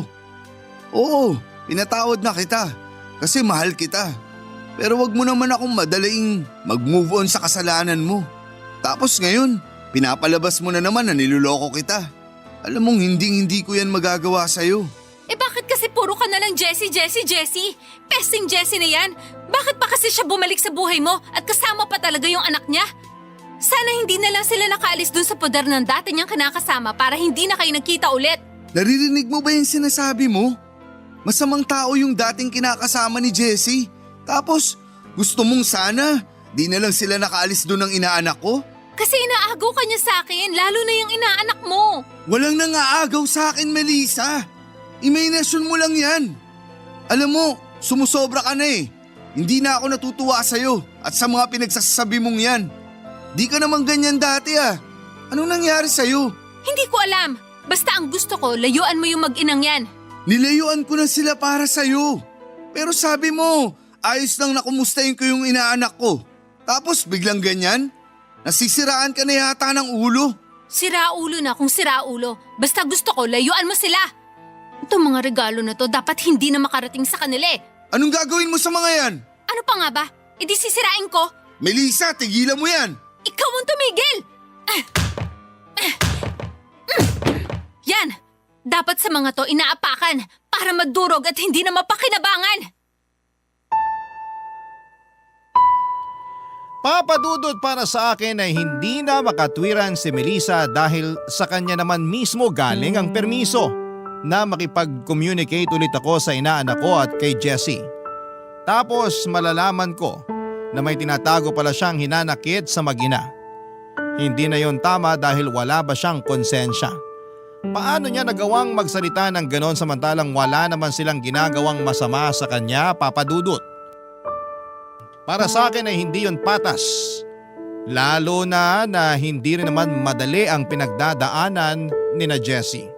Oo, pinatawad na kita. Kasi mahal kita. Pero wag mo naman akong madalaing mag-move on sa kasalanan mo. Tapos ngayon, pinapalabas mo na naman na niloloko kita. Alam mong hindi ko yan magagawa sa'yo. Eh bakit kasi puro ka na lang Jessie? Pesting Jessie na yan. Bakit pa kasi siya bumalik sa buhay mo at kasama pa talaga yung anak niya? Sana hindi na lang sila nakaalis dun sa poder ng dati niyang kinakasama para hindi na kayo nagkita ulit. Naririnig mo ba yung sinasabi mo? Masamang tao yung dating kinakasama ni Jessie. Tapos gusto mong sana di na lang sila nakaalis doon ng inaanak ko? Kasi inaagaw ka niya sa akin, lalo na yung inaanak mo. Walang nangaagaw sa akin, Melissa. Imahinasyon mo lang yan. Alam mo, sumusobra ka na eh. Hindi na ako natutuwa sa'yo at sa mga pinagsasabi mong yan. Di ka naman ganyan dati ah. Anong nangyari sa'yo? Hindi ko alam. Basta ang gusto ko, layuan mo yung mag-inang yan. Nilayuan ko na sila para sa'yo. Pero sabi mo, ayos lang na kumustahin ko yung inaanak ko. Tapos biglang ganyan? Nasisiraan ka na yata ng ulo. Siraulo na kung siraulo. Basta gusto ko, layuan mo sila. Itong mga regalo na to dapat hindi na makarating sa kanila eh. Anong gagawin mo sa mga yan? Ano pa nga ba? E di sisirain ko. Melissa, tigilan mo yan. Ikaw ang tumigil! Yan! Dapat sa mga to inaapakan para madurog at hindi na mapakinabangan. Papadudod para sa akin ay hindi na makatwiran si Melissa dahil sa kanya naman mismo galing ang permiso na makipag-communicate ulit ako sa inaanak ko at kay Jessie. Tapos malalaman ko na may tinatago pala siyang hinanakit sa mag-ina. Hindi na yon tama dahil wala ba siyang konsensya. Paano niya nagawang magsalita ng ganon samantalang wala naman silang ginagawang masama sa kanya, Papadudot? Para sa akin ay hindi yon patas. Lalo na hindi rin naman madali ang pinagdadaanan ni na Jessie.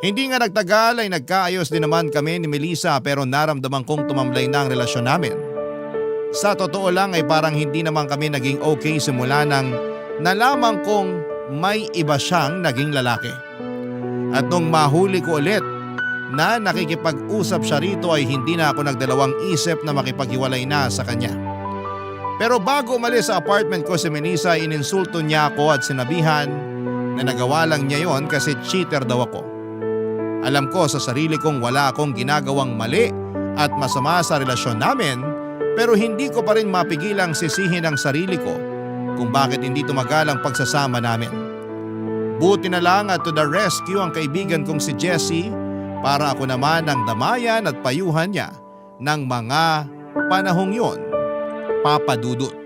Hindi nga nagtagal ay nagkaayos din naman kami ni Melissa pero naramdaman kong tumamlay na ang relasyon namin. Sa totoo lang ay parang hindi naman kami naging okay simula nang nalaman kong may iba siyang naging lalaki. At nung mahuli ko ulit na nakikipag-usap siya rito ay hindi na ako nagdalawang isip na makipaghiwalay na sa kanya. Pero bago umalis sa apartment ko si Melissa, ininsulto niya ako at sinabihan na nagawa lang niya yon kasi cheater daw ako. Alam ko sa sarili kong wala akong ginagawang mali at masama sa relasyon namin pero hindi ko pa rin mapigilang sisihin ang sarili ko kung bakit hindi tumagal ang pagsasama namin. Buti na lang at to the rescue ang kaibigan kong si Jessie para ako naman ang damayan at payuhan niya ng mga panahong yon, Papadudot.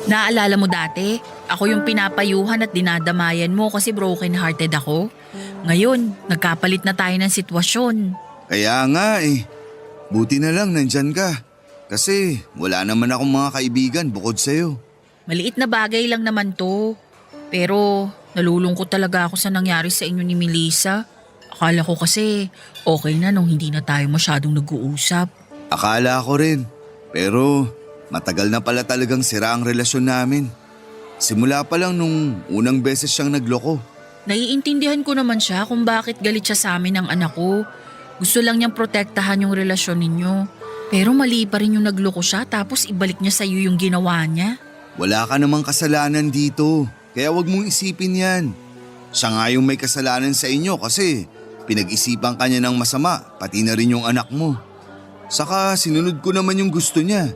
Naalala mo dati, ako yung pinapayuhan at dinadamayan mo kasi broken-hearted ako. Ngayon, nagkapalit na tayo ng sitwasyon. Kaya nga eh. Buti na lang nandyan ka. Kasi wala naman akong mga kaibigan bukod sa'yo. Maliit na bagay lang naman to. Pero nalulungkot talaga ako sa nangyari sa inyo ni Melissa. Akala ko kasi okay na nung hindi na tayo masyadong nag-uusap. Akala ko rin. Pero matagal na pala talagang sira ang relasyon namin. Simula pa lang nung unang beses siyang nagloko. Naiintindihan ko naman siya kung bakit galit siya sa amin ng anak ko. Gusto lang niyang protektahan yung relasyon ninyo. Pero mali pa rin yung nagloko siya tapos ibalik niya sa iyo yung ginawa niya. Wala ka namang kasalanan dito. Kaya wag mong isipin yan. Siya nga yung may kasalanan sa inyo kasi pinag-isipan ka niya ng masama, pati na rin yung anak mo. Saka sinunod ko naman yung gusto niya.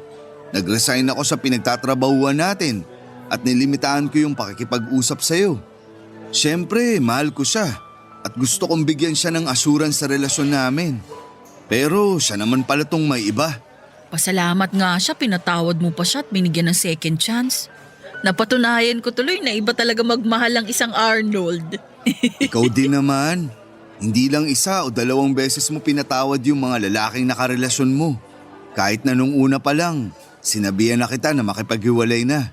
Nag-resign ako sa pinagtatrabahuan natin at nilimitahan ko yung pakikipag-usap sa'yo. Siyempre, mahal ko siya at gusto kong bigyan siya ng assurance sa relasyon namin. Pero siya naman pala tong may iba. Pasalamat nga siya, pinatawad mo pa siya at binigyan ng second chance. Napatunayan ko tuloy na iba talaga magmahal ang isang Arnold. Ikaw din naman. Hindi lang isa o dalawang beses mo pinatawad yung mga lalaking nakarelasyon mo. Kahit na nung una pa lang, sinabihan na kita na makipaghiwalay na.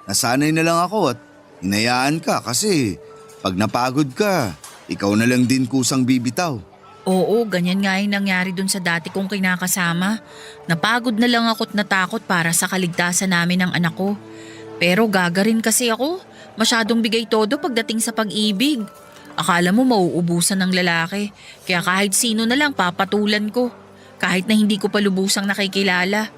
Nasanay na lang ako at hinayaan ka kasi pag napagod ka, ikaw na lang din kusang bibitaw. Oo, ganyan nga yung nangyari dun sa dati kong kinakasama. Napagod na lang ako't natakot para sa kaligtasan namin ng anak ko. Pero gagarin kasi ako. Masyadong bigay todo pagdating sa pag-ibig. Akala mo mauubusan ng lalaki. Kaya kahit sino na lang papatulan ko. Kahit na hindi ko pa lubusang nakikilala.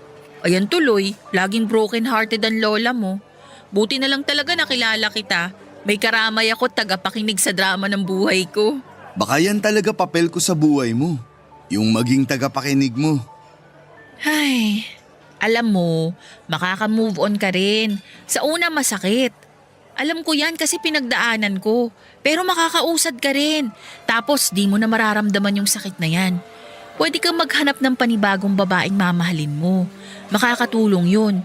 Ayan tuloy, laging broken hearted ang lola mo. Buti na lang talaga nakilala kita. May karamay ako tagapakinig sa drama ng buhay ko. Baka yan talaga papel ko sa buhay mo. Yung maging tagapakinig mo. Ay, alam mo, makaka-move on ka rin. Sa una masakit. Alam ko yan kasi pinagdaanan ko. Pero makakausad ka rin. Tapos di mo na mararamdaman yung sakit na yan. Pwede kang maghanap ng panibagong babaeng mamahalin mo. Makakatulong yun.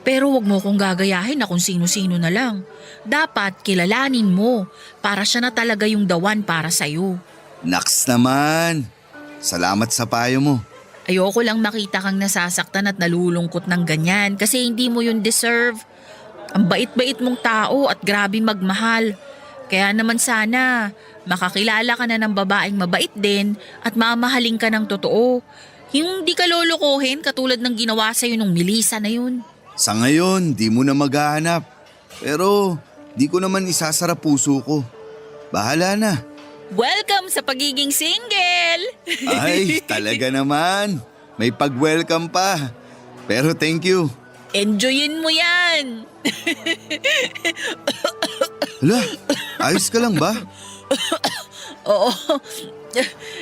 Pero wag mo kong gagayahin na kung sino-sino na lang. Dapat kilalanin mo para siya na talaga yung the one para sa'yo. Naks naman. Salamat sa payo mo. Ayoko lang makita kang nasasaktan at nalulungkot ng ganyan kasi hindi mo yun deserve. Ang bait-bait mong tao at grabe magmahal. Kaya naman sana makakilala ka na ng babaeng mabait din at mamahalin ka ng totoo. Yung di ka lolokohin katulad ng ginawa sa'yo nung Melissa na yun. Sa ngayon, di mo na maghahanap. Pero di ko naman isasara puso ko. Bahala na. Welcome sa pagiging single! Ay, talaga naman. May pag-welcome pa. Pero thank you. Enjoyin mo yan! Hala, ayos ka lang ba? Oo,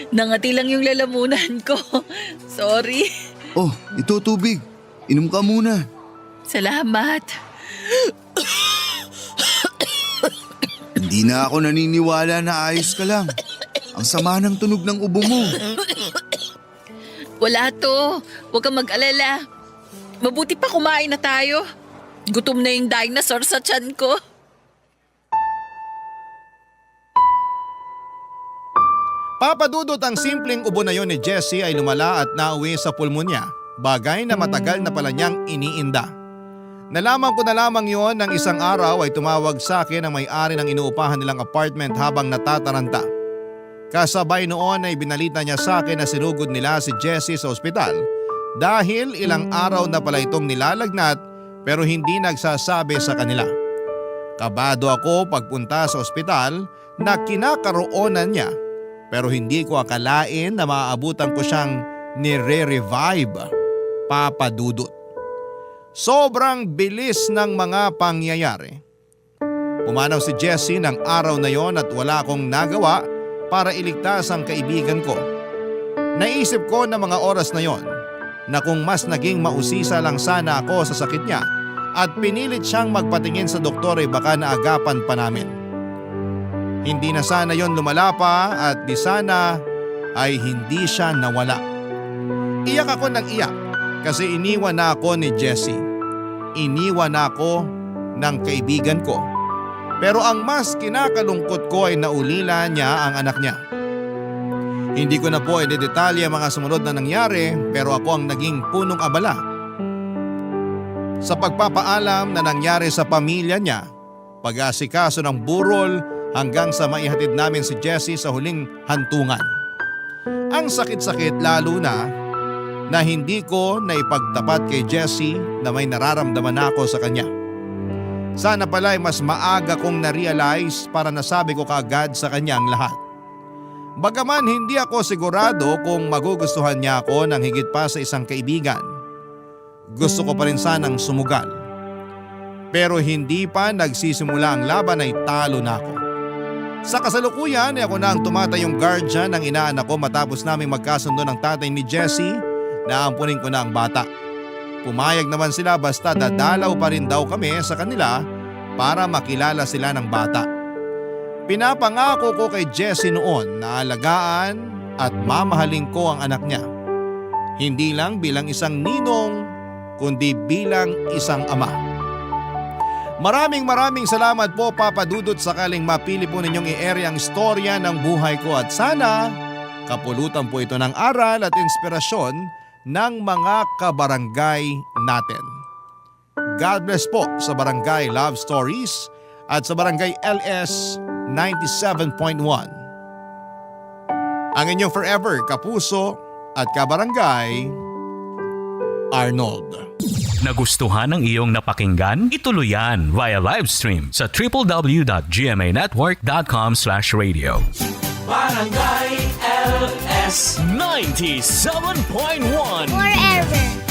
nangati lang yung lalamunan ko. Sorry. Oh, ito tubig. Inom ka muna. Salamat. Hindi na ako naniniwala na ayos ka lang. Ang sama ng tunog ng ubo mo. Wala to. Huwag kang mag-alala. Mabuti pa kumain na tayo. Gutom na yung dinosaur sa tiyan ko. Papadudot ang simpleng ubo na yon ni Jessie ay lumala at nauwi sa pulmonya. Bagay na matagal na pala niyang iniinda. Nalaman ko na lamang yon ng isang araw ay tumawag sa akin ang may-ari ng inuupahan nilang apartment habang natataranta. Kasabay noon ay binalita niya sa akin na sinugod nila si Jessie sa ospital dahil ilang araw na pala itong nilalagnat pero hindi nagsasabi sa kanila. Kabado ako pagpunta sa ospital na kinakaroonan niya pero hindi ko akalain na maaabutan ko siyang nire-revive. Papadudot. Sobrang bilis ng mga pangyayari. Pumanaw si Jessie ng araw na yon at wala akong nagawa para iligtas ang kaibigan ko. Naisip ko na mga oras na yon na kung mas naging mausisa lang sana ako sa sakit niya at pinilit siyang magpatingin sa doktor ay baka naagapan pa namin. Hindi na sana yon lumala pa at di sana ay hindi siya nawala. Iyak ako ng iyak. Kasi iniwan na ako ni Jessie. Iniwan na ako ng kaibigan ko. Pero ang mas kinakalungkot ko ay naulila niya ang anak niya. Hindi ko na po idedetalye ang mga sumunod na nangyari pero ako ang naging punong abala. Sa pagpapaalam na nangyari sa pamilya niya, pag-aasikaso ng burol hanggang sa maihatid namin si Jessie sa huling hantungan. Ang sakit-sakit lalo na hindi ko naipagtapat kay Jessie na may nararamdaman ako sa kanya. Sana pala ay mas maaga kong na-realize para nasabi ko kaagad sa kanya ang lahat. Bagaman hindi ako sigurado kung magugustuhan niya ako ng higit pa sa isang kaibigan. Gusto ko pa rin sanang sumugal. Pero hindi pa nagsisimula ang laban ay talo na ako. Sa kasalukuyan ay ako na ang tumatayong guardian ng inaanak ko matapos naming magkasundo ng tatay ni Jessie na ampunin ko na ang bata. Pumayag naman sila basta dadalaw pa rin daw kami sa kanila para makilala sila ng bata. Pinapangako ko kay Jessie noon na alagaan at mamahalin ko ang anak niya. Hindi lang bilang isang ninong kundi bilang isang ama. Maraming salamat po Papa Dudut sakaling mapili po ninyong i-ere ang istorya ng buhay ko at sana kapulutan po ito ng aral at inspirasyon ng mga kabarangay natin. God bless po sa Barangay Love Stories at sa Barangay LS 97.1. Ang inyong forever kapuso at kabarangay, Arnold. Nagustuhan ng iyong napakinggan? Ituloy yan via live stream sa www.gmanetwork.com/radio. Barangay LS 97.1 Forever.